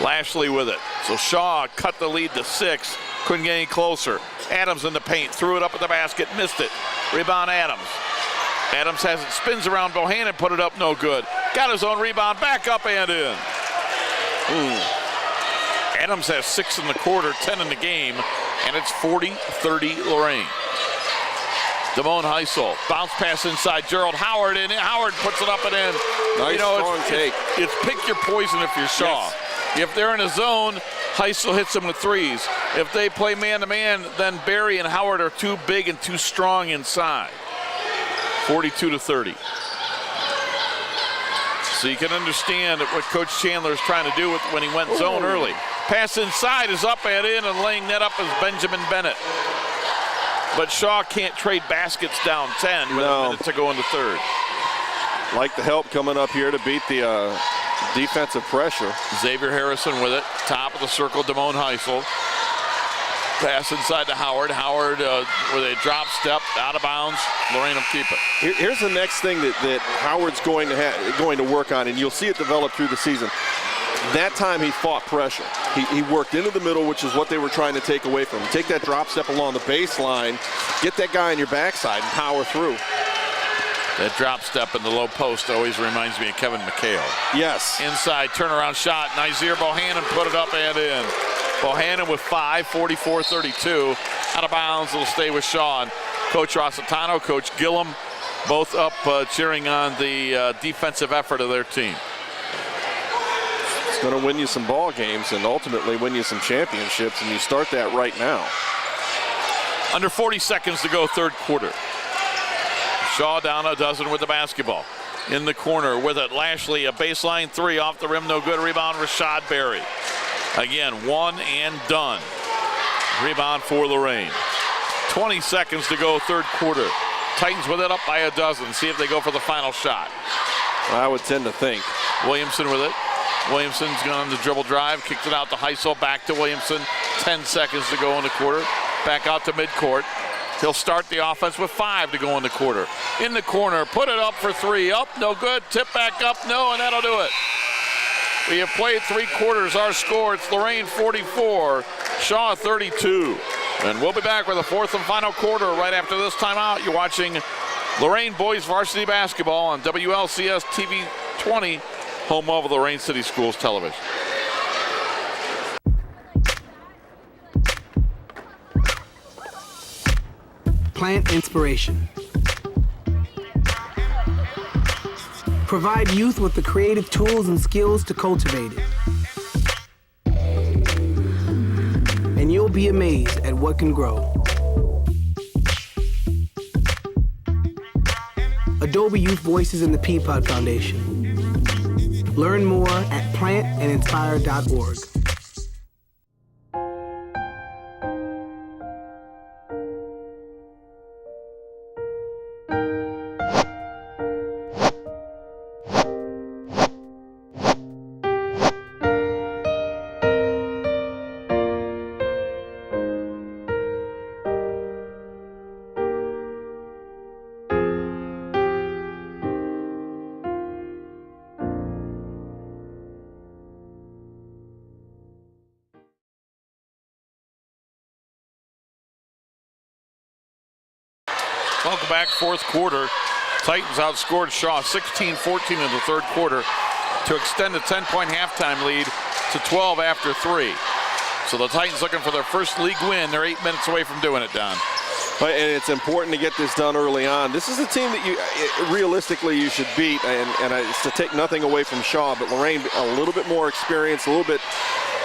Lashley with it. So Shaw cut the lead to 6. Couldn't get any closer. Adams in the paint, threw it up at the basket, missed it. Rebound Adams. Adams has it, spins around Bohannon, put it up, no good. Got his own rebound, back up and in. Adams has 6 in the quarter, 10 in the game, and it's 40-30 Lorain. Damone Heisel, bounce pass inside, Gerald Howard, and Howard puts it up and in. Nice strong take. It's pick your poison if you're Shaw. Yes. If they're in a zone, Heisel hits them with 3s. If they play man-to-man, then Barry and Howard are too big and too strong inside. 42-30. So you can understand what Coach Chandler is trying to do when he went zone early. Pass inside is up and in, and laying that up is Benjamin Bennett. But Shaw can't trade baskets down 10 with a minute to go in the third. Like the help coming up here to beat the defensive pressure. Xavier Harrison with it. Top of the circle, Damone Heisel. Pass inside to Howard. Howard with a drop step, out of bounds. Lorain will keep it. Here's the next thing that Howard's going to work on, and you'll see it develop through the season. That time he fought pressure. He worked into the middle, which is what they were trying to take away from him. Take that drop step along the baseline, get that guy on your backside and power through. That drop step in the low post always reminds me of Kevin McHale. Yes. Inside turnaround shot. Nazir Bohannon put it up and in. Bohannon with 5, 44-32. Out of bounds, it'll stay with Sean. Coach Rossitano, Coach Gillum, both up cheering on the defensive effort of their team. It's going to win you some ball games and ultimately win you some championships, and you start that right now. Under 40 seconds to go, third quarter. Shaw down 12 with the basketball. In the corner with it, Lashley, a baseline 3 off the rim, no good. Rebound, Rashad Berry. Again, one and done. Rebound for Lorain. 20 seconds to go, third quarter. Titans with it up by 12. See if they go for the final shot. I would tend to think. Williamson with it. Williamson's gone on the dribble drive, kicked it out to Heisel, back to Williamson. 10 seconds to go in the quarter. Back out to midcourt. He'll start the offense with 5 to go in the quarter. In the corner, put it up for 3. Up, no good. Tip back up, no, and that'll do it. We have played 3 quarters. Our score, it's Lorain 44, Shaw 32. And we'll be back with the 4th and final quarter right after this timeout. You're watching Lorain Boys Varsity Basketball on WLCS TV 20, home of Lorain City Schools Television. Plant inspiration. Provide youth with the creative tools and skills to cultivate it. And you'll be amazed at what can grow. Adobe Youth Voices and the Peapod Foundation. Learn more at plantandinspire.org. Welcome back, fourth quarter. Titans outscored Shaw 16-14 in the third quarter to extend a 10-point halftime lead to 12 after 3. So the Titans looking for their first league win. They're 8 minutes away from doing it, Don. And it's important to get this done early on. This is a team that realistically you should beat, and it's to take nothing away from Shaw, but Lorain a little bit more experienced, a little bit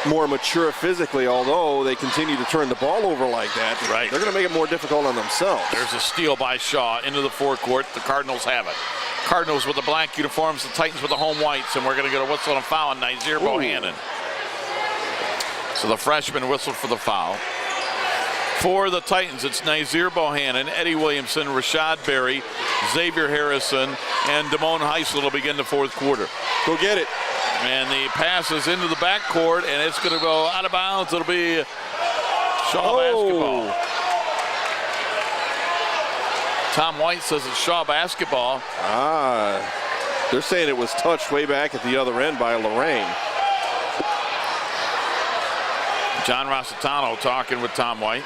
more mature physically, although they continue to turn the ball over like that. Right. They're going to make it more difficult on themselves. There's a steal by Shaw into the forecourt. The Cardinals have it. Cardinals with the black uniforms, the Titans with the home whites, and we're going to get a whistle and a foul on Nazir Bohannon. So the freshman whistled for the foul. For the Titans, it's Nazir Bohannon, Eddie Williamson, Rashad Berry, Xavier Harrison, and Damone Heisel to begin the fourth quarter. Go get it. And the pass is into the backcourt, and it's going to go out of bounds. It'll be Shaw basketball. Tom White says it's Shaw basketball. They're saying it was touched way back at the other end by Lorain. John Rossitano talking with Tom White.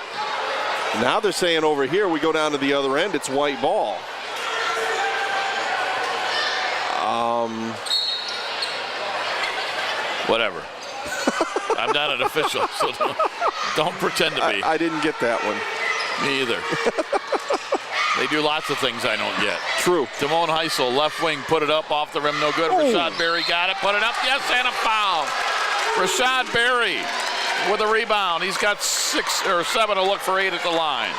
Now they're saying over here, we go down to the other end, it's white ball. Whatever. I'm not an official, so don't pretend to be. I didn't get that one. Me either. They do lots of things I don't get. True. Damone Heisel, left wing, put it up, off the rim, no good. Rashad Berry got it, put it up, yes, and a foul. Rashad Berry with a rebound. He's got 6 or 7 to look for 8 at the line.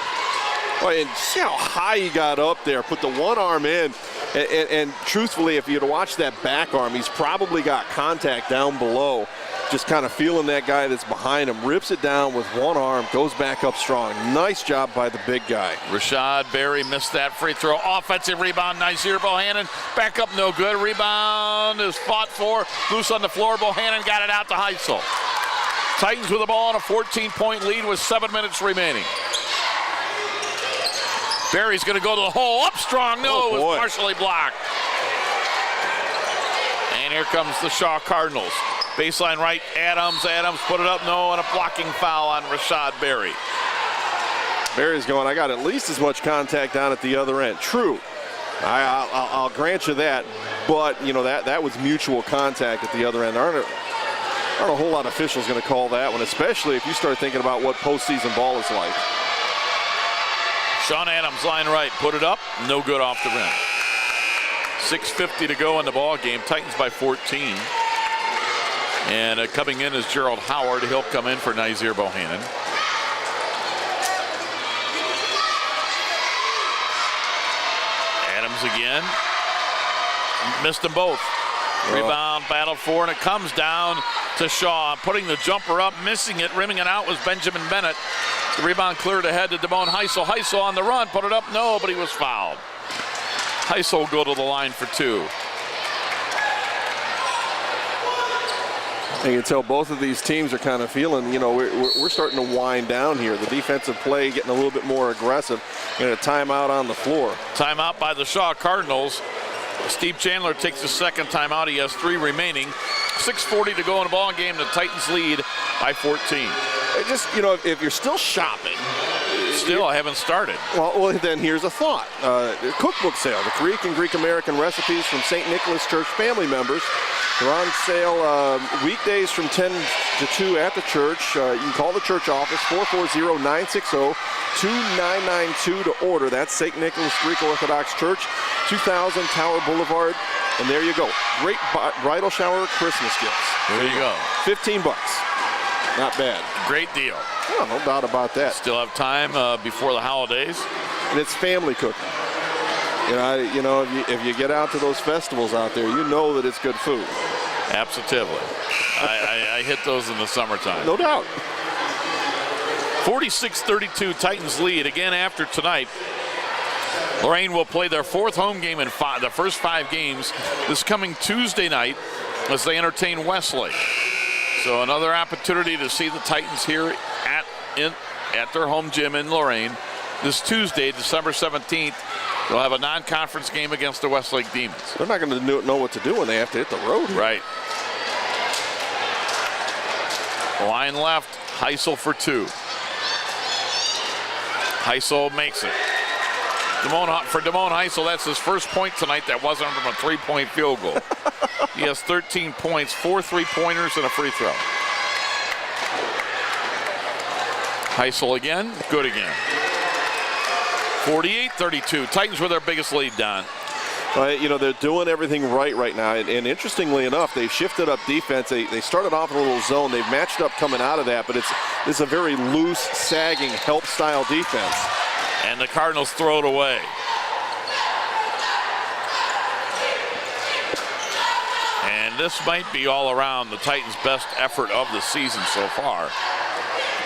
Oh, and see how high he got up there, put the one arm in. And truthfully, if you'd watched that back arm, he's probably got contact down below. Just kind of feeling that guy that's behind him. Rips it down with one arm, goes back up strong. Nice job by the big guy. Rashad Berry missed that free throw. Offensive rebound, Nazir Bohannon. Back up, no good. Rebound is fought for. Loose on the floor. Bohannon got it out to Heisel. Titans with the ball on a 14-point lead with 7 minutes remaining. Berry's going to go to the hole. Up strong. No, it was partially blocked. And here comes the Shaw Cardinals. Baseline right, Adams put it up, no, and a blocking foul on Rashad Berry. Berry's going, I got at least as much contact down at the other end. True, I'll grant you that, but you know that was mutual contact at the other end. Aren't a whole lot of officials going to call that one, especially if you start thinking about what postseason ball is like. Sean Adams, line right, put it up, no good off the rim. 6:50 to go in the ball game. Titans by 14. And coming in is Gerald Howard. He'll come in for Nazir Bohannon. Adams again. Missed them both. Rebound, battle for, and it comes down to Shaw. Putting the jumper up, missing it, rimming it out was Benjamin Bennett. The rebound cleared ahead to Damone Heisel. Heisel on the run, put it up, no, but he was fouled. Heisel will go to the line for 2. You can tell both of these teams are kind of feeling, you know, we're starting to wind down here. The defensive play getting a little bit more aggressive. And a timeout on the floor. Timeout by the Shaw Cardinals. Steve Chandler takes the second timeout. He has 3 remaining. 6:40 to go in the ball game. The Titans lead by 14. Just, you know, if you're still shopping. Still, I haven't started. Well, then here's a thought. The cookbook sale, the Greek and Greek American recipes from St. Nicholas Church family members. They're on sale weekdays from 10 to 2 at the church. You can call the church office, 440-960-2992 to order. That's St. Nicholas Greek Orthodox Church, 2000 Tower Boulevard. And there you go. Great bridal shower Christmas gifts. There you go. $15. Not bad. Great deal. Oh, no doubt about that. Still have time before the holidays. And it's family cooking. You know, if you get out to those festivals out there, you know that it's good food. Absolutely. I hit those in the summertime. No doubt. 46-32 Titans lead again after tonight. Lorain will play their 4th home game in the first 5 games this coming Tuesday night as they entertain Wesley. So another opportunity to see the Titans here at their home gym in Lorain this Tuesday, December 17th. They'll have a non-conference game against the Westlake Demons. They're not going to know what to do when they have to hit the road. Right. Line left, Heisel for 2. Heisel makes it. For Damone Heisel, that's his first point tonight that wasn't from a 3-point field goal. He has 13 points, 4 3-pointers, and a free throw. Heisel again, good again. 48-32. Titans with their biggest lead, Don. They're doing everything right now. And interestingly enough, they've shifted up defense. They started off in a little zone. They've matched up coming out of that, but it's a very loose, sagging, help-style defense. And the Cardinals throw it away. And this might be all around the Titans' best effort of the season so far.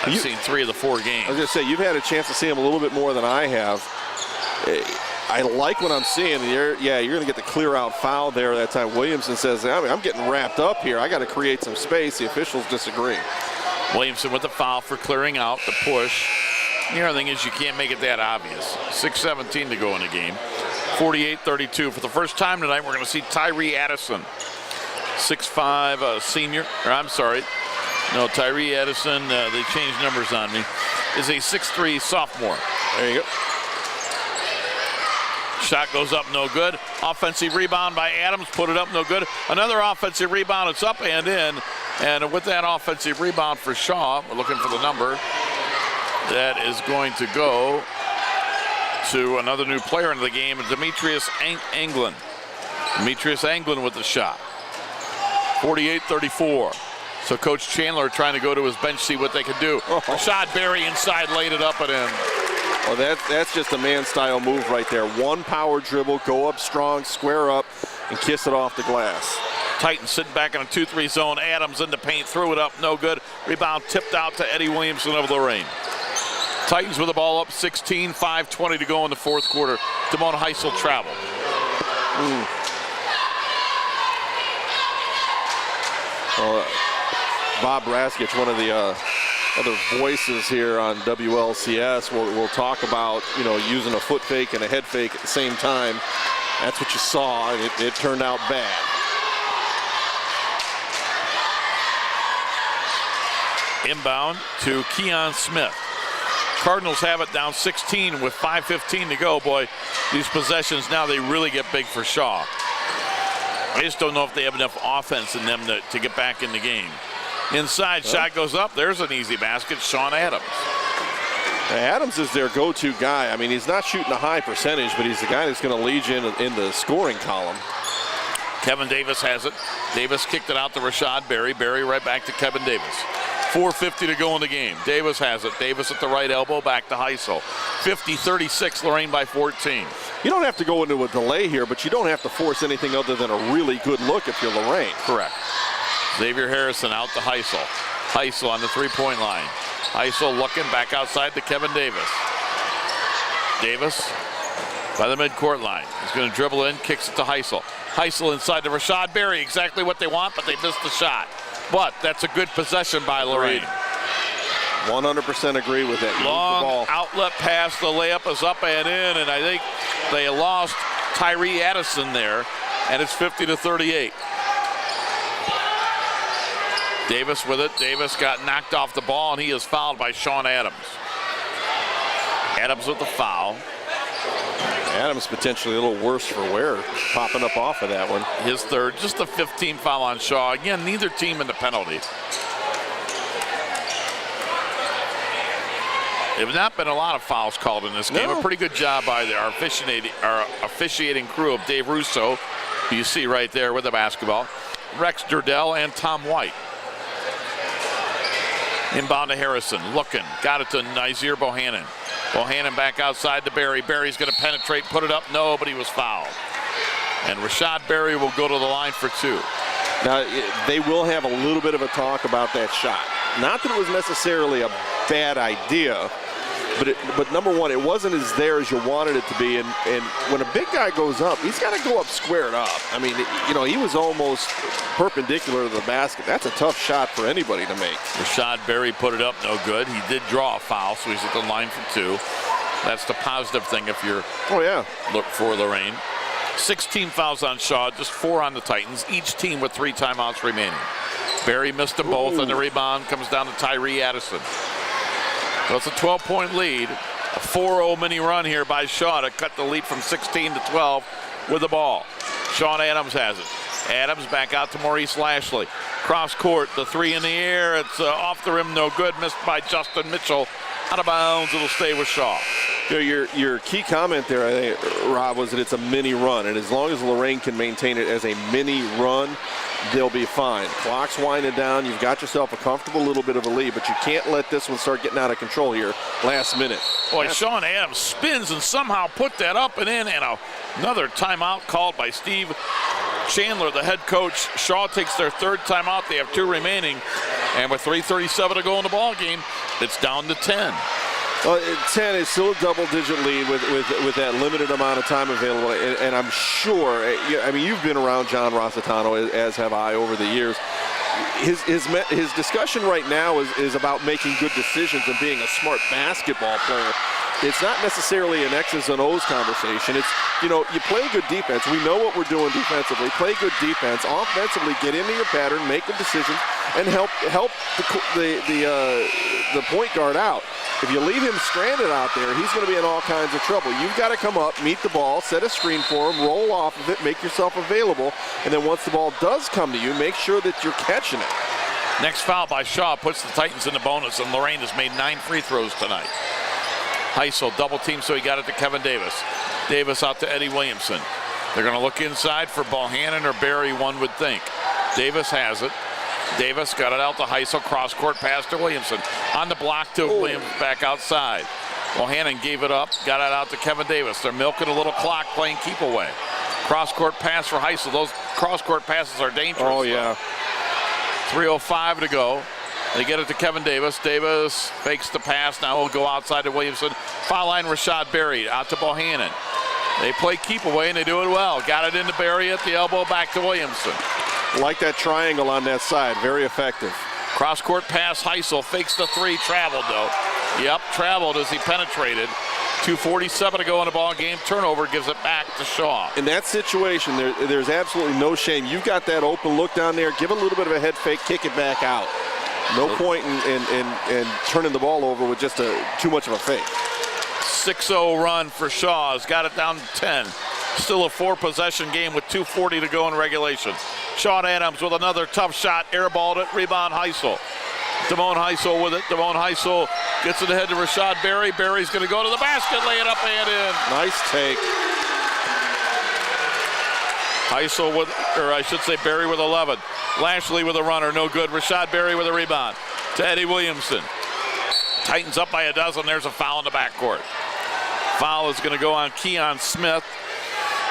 I've seen 3 of the 4 games. I was going to say, you've had a chance to see them a little bit more than I have. I like what I'm seeing. You're going to get the clear-out foul there that time. Williamson says, I'm getting wrapped up here. I got to create some space. The officials disagree. Williamson with the foul for clearing out the push. The other thing is you can't make it that obvious. 6:17 to go in the game. 48-32. For the first time tonight, we're going to see Tyree Addison. 6'5", senior. Or I'm sorry. No, Tyree Addison, they changed numbers on me, is a 6'3" sophomore. There you go. Shot goes up, no good. Offensive rebound by Adams, put it up, no good. Another offensive rebound, it's up and in. And with that offensive rebound for Shaw, we're looking for the number. That is going to go to another new player in the game, Demetrius Anglin. Demetrius Anglin with the shot. 48-34. So Coach Chandler trying to go to his bench, see what they can do. Rashad Berry inside, laid it up and in. Well, that's just a man-style move right there. One power dribble, go up strong, square up, and kiss it off the glass. Titans sitting back in a 2-3 zone. Adams in the paint, threw it up, no good. Rebound tipped out to Eddie Williamson of Lorain. Titans with the ball up 16, 5:20 to go in the fourth quarter. Damone Heisel travel. Well, Bob Raskich, one of the other voices here on WLCS, will talk about, using a foot fake and a head fake at the same time. That's what you saw, and it turned out bad. Inbound to Keon Smith. Cardinals have it down 16 with 5:15 to go. Boy, these possessions now, they really get big for Shaw. I just don't know if they have enough offense in them to get back in the game. Inside, shot goes up. There's an easy basket. Sean Adams. Adams is their go-to guy. I mean, he's not shooting a high percentage, but he's the guy that's going to lead you in the scoring column. Kevin Davis has it. Davis kicked it out to Rashad Berry. Berry right back to Kevin Davis. 4:50 to go in the game. Davis has it. Davis at the right elbow, back to Heisel. 50-36, Lorain by 14. You don't have to go into a delay here, but you don't have to force anything other than a really good look if you're Lorain. Correct. Xavier Harrison out to Heisel. Heisel on the three-point line. Heisel looking back outside to Kevin Davis. Davis by the midcourt line. He's going to dribble in, kicks it to Heisel. Heisel inside to Rashad Berry. Exactly what they want, but they missed the shot. But that's a good possession by Lorain. 100% agree with that. Long outlet pass. The layup is up and in, and I think they lost Tyree Addison there, and it's 50-38. Davis with it. Davis got knocked off the ball, and he is fouled by Sean Adams. Adams with the foul. Adams potentially a little worse for wear, popping up off of that one. His third, just the 15th foul on Shaw. Again, neither team in the penalties. There have not been a lot of fouls called in this game. No. A pretty good job by our officiating crew of Dave Russo, who you see right there with the basketball, Rex Durdell, and Tom White. Inbound to Harrison, looking, got it to Nazir Bohannon. Bohannon back outside to Berry. Berry's going to penetrate, put it up. No, but he was fouled. And Rashad Berry will go to the line for two. Now, they will have a little bit of a talk about that shot. Not that it was necessarily a bad idea, but number one, it wasn't as there as you wanted it to be. And when a big guy goes up, he's got to go up squared up. I mean, he was almost perpendicular to the basket. That's a tough shot for anybody to make. Rashad Berry put it up, no good. He did draw a foul, so he's at the line for two. That's the positive thing if you're look for Lorain. 16 fouls on Shaw, just 4 on the Titans, each team with 3 timeouts remaining. Berry missed them both, and the rebound comes down to Tyree Addison. So it's a 12-point lead. A 4-0 mini run here by Shaw to cut the lead from 16 to 12 with the ball. Sean Adams has it. Adams back out to Maurice Lashley. Cross court, the three in the air. It's off the rim, no good. Missed by Justin Mitchell. Out of bounds, it'll stay with Shaw. Your key comment there, I think, Rob, was that it's a mini run. And as long as Lorain can maintain it as a mini run, they'll be fine. Clock's winding down. You've got yourself a comfortable little bit of a lead, but you can't let this one start getting out of control here last minute. Boy, Sean Adams spins and somehow put that up and in, and another timeout called by Steve Chandler, the head coach. Shaw takes their third timeout. They have 2 remaining, and with 3:37 to go in the ball game, it's down to 10. 10 is still a double-digit lead with that limited amount of time available, and I'm sure, I mean, you've been around John Rossitano, as have I, over the years. His discussion right now is about making good decisions and being a smart basketball player. It's not necessarily an X's and O's conversation. It's, you play good defense. We know what we're doing defensively. Play good defense. Offensively, get into your pattern, make good decisions, and help the point guard out. If you leave him stranded out there, he's going to be in all kinds of trouble. You've got to come up, meet the ball, set a screen for him, roll off of it, make yourself available, and then once the ball does come to you, make sure that you're catching it. Next foul by Shaw puts the Titans in the bonus, and Lorain has made 9 free throws tonight. Heisel double team, so he got it to Kevin Davis. Davis out to Eddie Williamson. They're going to look inside for Bohannon or Barry, one would think. Davis has it. Davis got it out to Heisel, cross-court pass to Williamson. On the block to Williams, back outside. Bohannon gave it up, got it out to Kevin Davis. They're milking a little clock, playing keep away. Cross-court pass for Heisel. Those cross-court passes are dangerous. Oh, yeah. 3:05 to go. They get it to Kevin Davis. Davis fakes the pass. Now he'll go outside to Williamson. Foul line, Rashad Berry out to Bohannon. They play keep away, and they do it well. Got it into Berry at the elbow, back to Williamson. Like that triangle on that side. Very effective. Cross-court pass, Heisel fakes the 3, traveled though. Yep, traveled as he penetrated. 2:47 to go in the ball game. Turnover gives it back to Shaw. In that situation, there's absolutely no shame. You've got that open look down there. Give a little bit of a head fake, kick it back out. No point in turning the ball over with just too much of a fake. 6-0 run for Shaw. Has got it down to 10. Still a 4-possession game with 2:40 to go in regulation. Sean Adams with another tough shot. Airballed it. Rebound Heisel. Damone Heisel with it. Damone Heisel gets it ahead to Rashad Berry. Berry's going to go to the basket, lay it up and in. Nice take. Heisel with, or I should say Berry with 11. Lashley with a runner, no good. Rashad Berry with a rebound to Eddie Williamson. Titans up by a dozen. There's a foul in the backcourt. Foul is going to go on Keon Smith.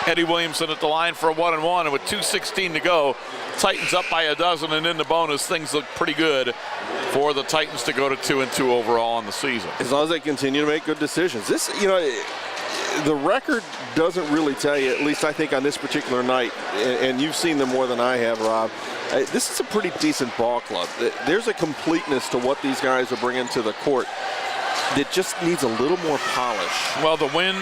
Eddie Williamson at the line for a 1-and-1, and with 2:16 to go, Titans up by a dozen, and in the bonus, things look pretty good for the Titans to go to 2-2 overall on the season. As long as they continue to make good decisions. This, the record doesn't really tell you, at least I think on this particular night, and you've seen them more than I have, Rob, this is a pretty decent ball club. There's a completeness to what these guys are bringing to the court that just needs a little more polish. Well, the win,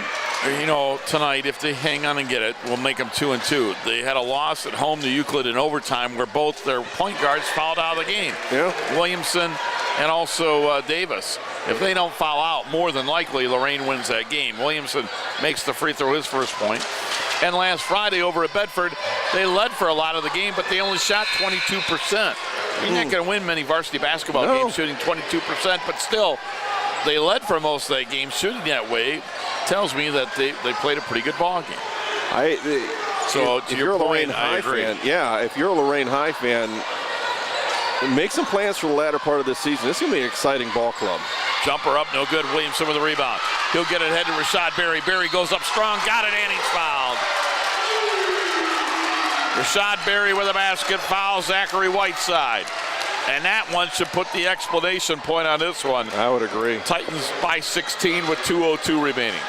tonight, if they hang on and get it, will make them 2-2. They had a loss at home to Euclid in overtime where both their point guards fouled out of the game. Yeah. Williamson and also Davis. If they don't foul out, more than likely Lorain wins that game. Williamson makes the free throw, his first point. And last Friday over at Bedford, they led for a lot of the game, but they only shot 22%. You're not going to win many varsity basketball games shooting 22%, but still, they led for most of that game shooting that way. Tells me that they played a pretty good ball game. So to your point, I agree. If you're a Lorain High fan, make some plans for the latter part of this season. This is going to be an exciting ball club. Jumper up, no good. Williamson with a rebound. He'll get it ahead to Rashad Berry. Berry goes up strong, got it, and he's fouled. Rashad Berry with a basket foul, Zachary Whiteside. And that one should put the explanation point on this one. I would agree. Titans by 16 with 2:02 remaining.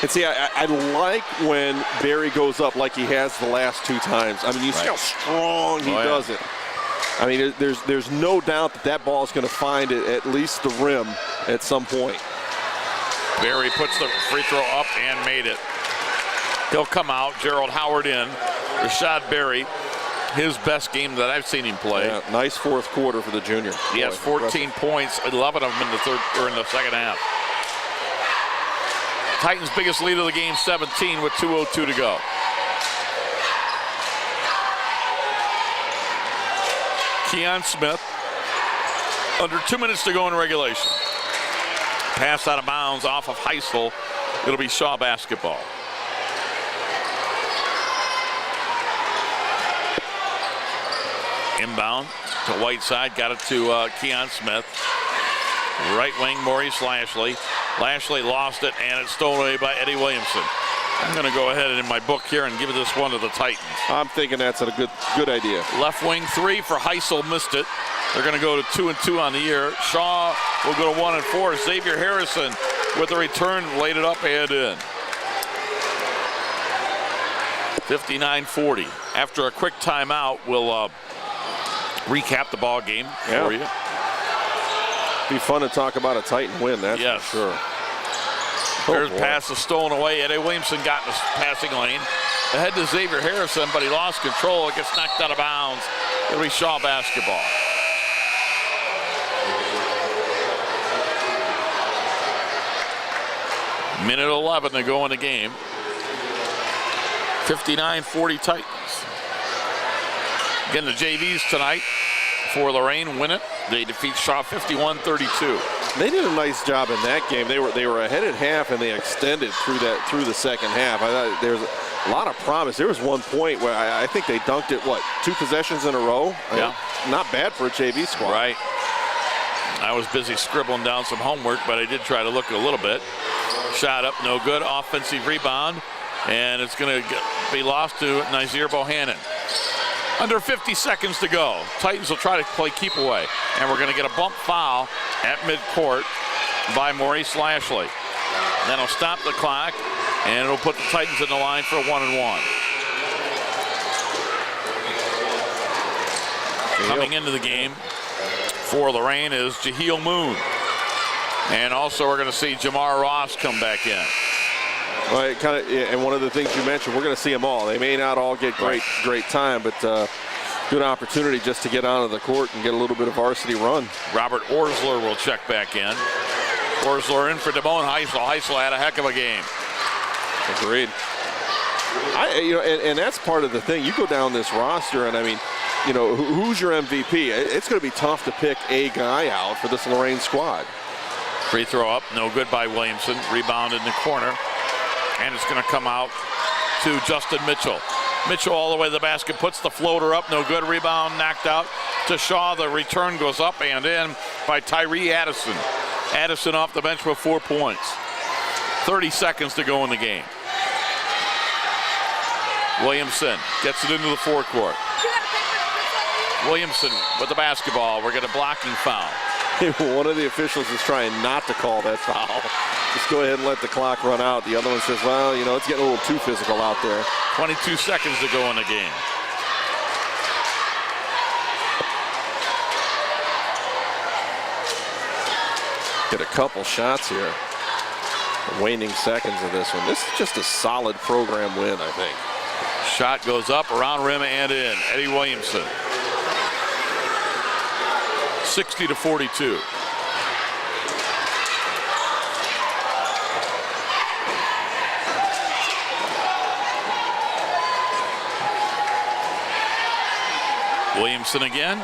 And see, I like when Berry goes up like he has the last 2 times. I mean, you see how strong he does it. I mean, there's no doubt that ball is going to find at least the rim at some point. Berry puts the free throw up and made it. He'll come out. Gerald Howard in. Rashad Berry. his best game that I've seen him play. Yeah, nice fourth quarter for the junior. He has 14 points, 11 of them in the second half. Titans' biggest lead of the game, 17 with 2:02 to go. Keon Smith, under 2 minutes to go in regulation. Pass out of bounds off of Heisel. It'll be Shaw basketball. Inbound to Whiteside, got it to Keon Smith. Right wing, Maurice Lashley. Lashley lost it, and it's stolen away by Eddie Williamson. I'm going to go ahead in my book here and give this one to the Titans. I'm thinking that's a good idea. Left wing 3 for Heisel, missed it. They're going to go to 2-2 on the year. Shaw will go to 1-4. Xavier Harrison with the return, laid it up and in. 59-40. After a quick timeout, we'll recap the ball game for you. Be fun to talk about a Titan win, that's for sure. There's pass is stolen away. Eddie Williamson got in the passing lane. Ahead to Xavier Harrison, but he lost control. It gets knocked out of bounds. It'll be Shaw basketball. Minute 11 to go in the game. 59-40 Titans. Again, the JVs tonight for Lorain win it. They defeat Shaw 51-32. They did a nice job in that game. They were ahead at half, and they extended through the second half. I thought there was a lot of promise. There was one point where I think they dunked it, 2 possessions in a row? Yeah. Not bad for a JV squad. Right. I was busy scribbling down some homework, but I did try to look a little bit. Shot up, no good. Offensive rebound, and it's going to be lost to Nazir Bohannon. Under 50 seconds to go. Titans will try to play keep away, and we're going to get a bump foul at midcourt by Maurice Lashley. That'll stop the clock, and it'll put the Titans in the line for a 1-and-1. Coming into the game for Lorain is Jaheel Moon. And also we're going to see Jamar Ross come back in. Well, and one of the things you mentioned, we're going to see them all. They may not all get great time, but good opportunity just to get onto the court and get a little bit of varsity run. Robert Orsler will check back in. Orsler in for Damone Heisel. Heisel had a heck of a game. Agreed. And that's part of the thing. You go down this roster, and I mean, who's your MVP? It's going to be tough to pick a guy out for this Lorain squad. Free throw up, no good by Williamson. Rebound in the corner. And it's going to come out to Justin Mitchell. Mitchell all the way to the basket, puts the floater up, no good. Rebound knocked out to Shaw. The return goes up and in by Tyree Addison. Addison off the bench with 4 points. 30 seconds to go in the game. Williamson gets it into the forecourt. Williamson with the basketball. We're getting a blocking foul. One of the officials is trying not to call that foul. Just go ahead and let the clock run out. The other one says, well, it's getting a little too physical out there. 22 seconds to go in the game. Get a couple shots here. The waning seconds of this one. This is just a solid program win, I think. Shot goes up, around rim and in. Eddie Williamson. 60-42. Williamson again,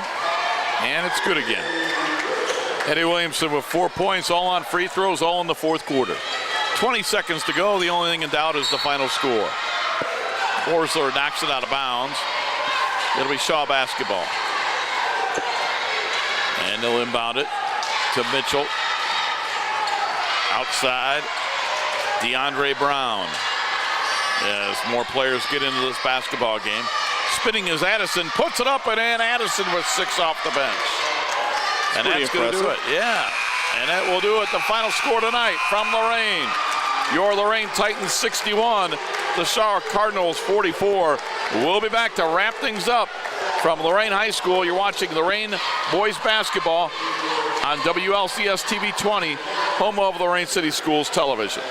and it's good again. Eddie Williamson with 4 points, all on free throws, all in the fourth quarter. 20 seconds to go. The only thing in doubt is the final score. Orsler knocks it out of bounds. It'll be Shaw basketball. And they'll inbound it to Mitchell. Outside, DeAndre Brown. As more players get into this basketball game. Spinning is Addison, puts it up and in. Addison with 6 off the bench. And that's going to do it. Yeah. And that will do it. The final score tonight from Lorain. Your Lorain Titans 61, the Shaw Cardinals 44. We'll be back to wrap things up from Lorain High School. You're watching Lorain boys basketball on WLCS TV 20, home of Lorain City Schools television.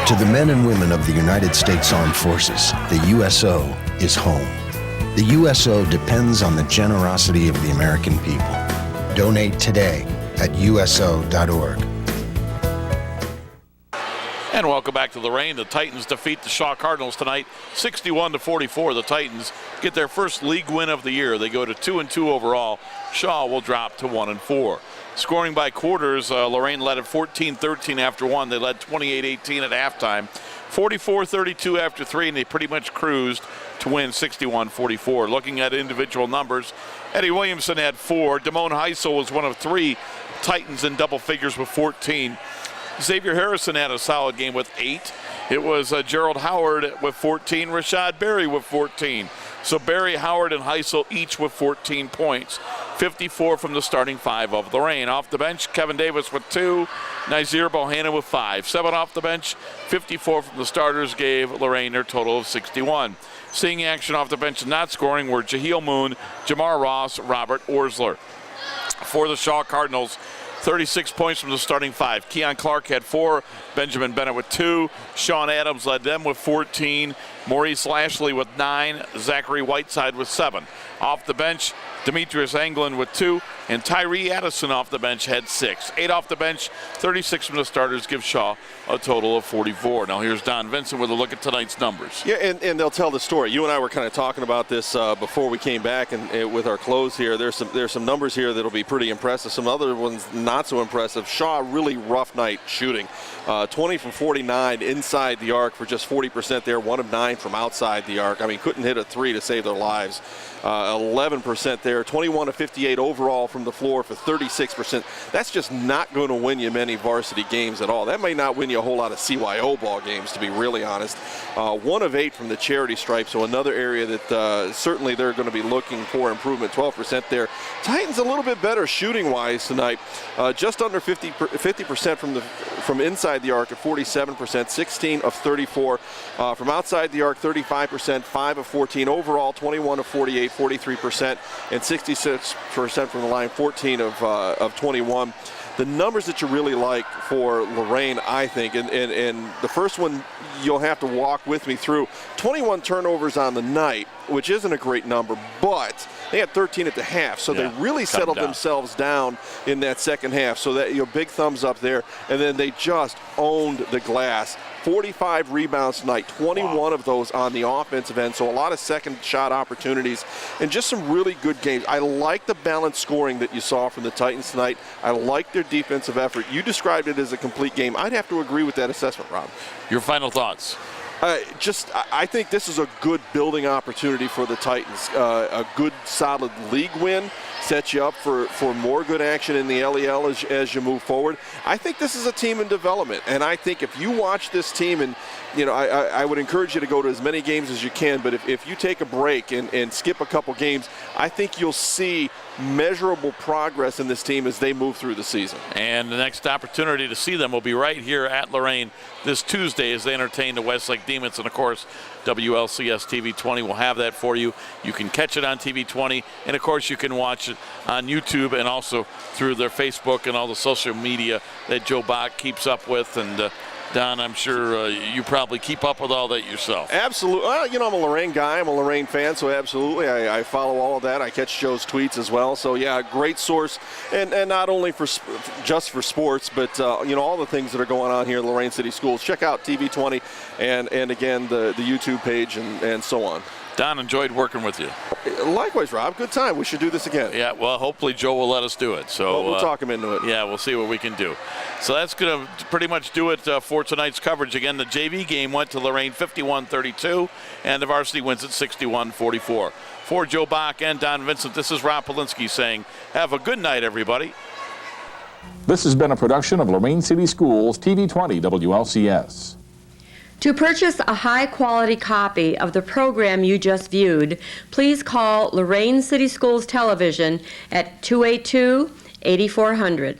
To the men and women of the United States Armed Forces, the USO is home. The USO depends on the generosity of the American people. Donate today at USO.org. And welcome back to Lorain. The Titans defeat the Shaw Cardinals tonight, 61-44. The Titans get their first league win of the year. They go to 2-2 overall. Shaw will drop to 1-4. Scoring by quarters, Lorain led at 14-13 after one. They led 28-18 at halftime, 44-32 after three, and they pretty much cruised to win 61-44. Looking at individual numbers, Eddie Williamson had 4. Damone Heisel was one of 3 Titans in double figures with 14. Xavier Harrison had a solid game with 8. It was Gerald Howard with 14, Rashad Berry with 14. So Berry, Howard, and Heisel each with 14 points. 54 from the starting 5 of Lorain. Off the bench, Kevin Davis with 2, Nazir Bohannon with 5. 7 off the bench, 54 from the starters gave Lorain their total of 61. Seeing action off the bench and not scoring were Jaheel Moon, Jamar Ross, Robert Orsler. For the Shaw Cardinals, 36 points from the starting 5. Keon Clark had 4, Benjamin Bennett with 2, Sean Adams led them with 14, Maurice Lashley with 9, Zachary Whiteside with 7. Off the bench, Demetrius Anglin with 2, and Tyree Addison off the bench had 6. 8 off the bench, 36 from the starters give Shaw a total of 44. Now here's Don Vincent with a look at tonight's numbers. Yeah, and they'll tell the story. You and I were kind of talking about this before we came back, and with our close here, there's some numbers here that'll be pretty impressive. Some other ones not so impressive. Shaw, really rough night shooting. 20 from 49 inside the arc for just 40% there. 1 of 9 from outside the arc. I mean, couldn't hit a 3 to save their lives. 11% there. 21 of 58 overall from the floor for 36%. That's just not going to win you many varsity games at all. That may not win you a whole lot of CYO ball games, to be really honest. 1 of 8 from the charity stripe, so another area that certainly they're going to be looking for improvement. 12% there. Titans a little bit better shooting-wise tonight. Just under 50% from inside the arc at 47%. 16 of 34 from outside the arc. 35%. 5 of 14 overall. 21 of 48. 43%, and 66% from the line, 14 of 21. The numbers that you really like for Lorain, I think, and the first one you'll have to walk with me through, 21 turnovers on the night, which isn't a great number, but they had 13 at the half, so they really settled themselves down in that second half. So that big thumbs up there, and then they just owned the glass. 45 rebounds tonight, 21 of those on the offensive end, so a lot of second shot opportunities and just some really good games. I like the balanced scoring that you saw from the Titans tonight. I like their defensive effort. You described it as a complete game. I'd have to agree with that assessment, Rob. Your final thoughts? I think this is a good building opportunity for the Titans. A good, solid league win sets you up for more good action in the LEL as you move forward. I think this is a team in development, and I think if you watch this team, and I would encourage you to go to as many games as you can, but if you take a break and skip a couple games, I think you'll see measurable progress in this team as they move through the season. And the next opportunity to see them will be right here at Lorain this Tuesday as they entertain the Westlake Demons. And of course, WLCS TV 20 will have that for you. You can catch it on TV 20, and of course you can watch it on YouTube and also through their Facebook and all the social media that Joe Bach keeps up with. And Don, I'm sure you probably keep up with all that yourself. Absolutely. Well, I'm a Lorain guy. I'm a Lorain fan, so absolutely. I follow all of that. I catch Joe's tweets as well. So, yeah, great source. And not only just for sports, but, all the things that are going on here in Lorain City Schools. Check out TV 20 and again, the YouTube page and so on. Don, enjoyed working with you. Likewise, Rob. Good time. We should do this again. Yeah, well, hopefully Joe will let us do it. So we'll talk him into it. Yeah, we'll see what we can do. So that's going to pretty much do it for tonight's coverage. Again, the JV game went to Lorain 51-32, and the varsity wins at 61-44. For Joe Bach and Don Vincent, this is Rob Polinsky saying, have a good night, everybody. This has been a production of Lorain City Schools, TV 20 WLCS. To purchase a high-quality copy of the program you just viewed, please call Lorain City Schools Television at 282-8400.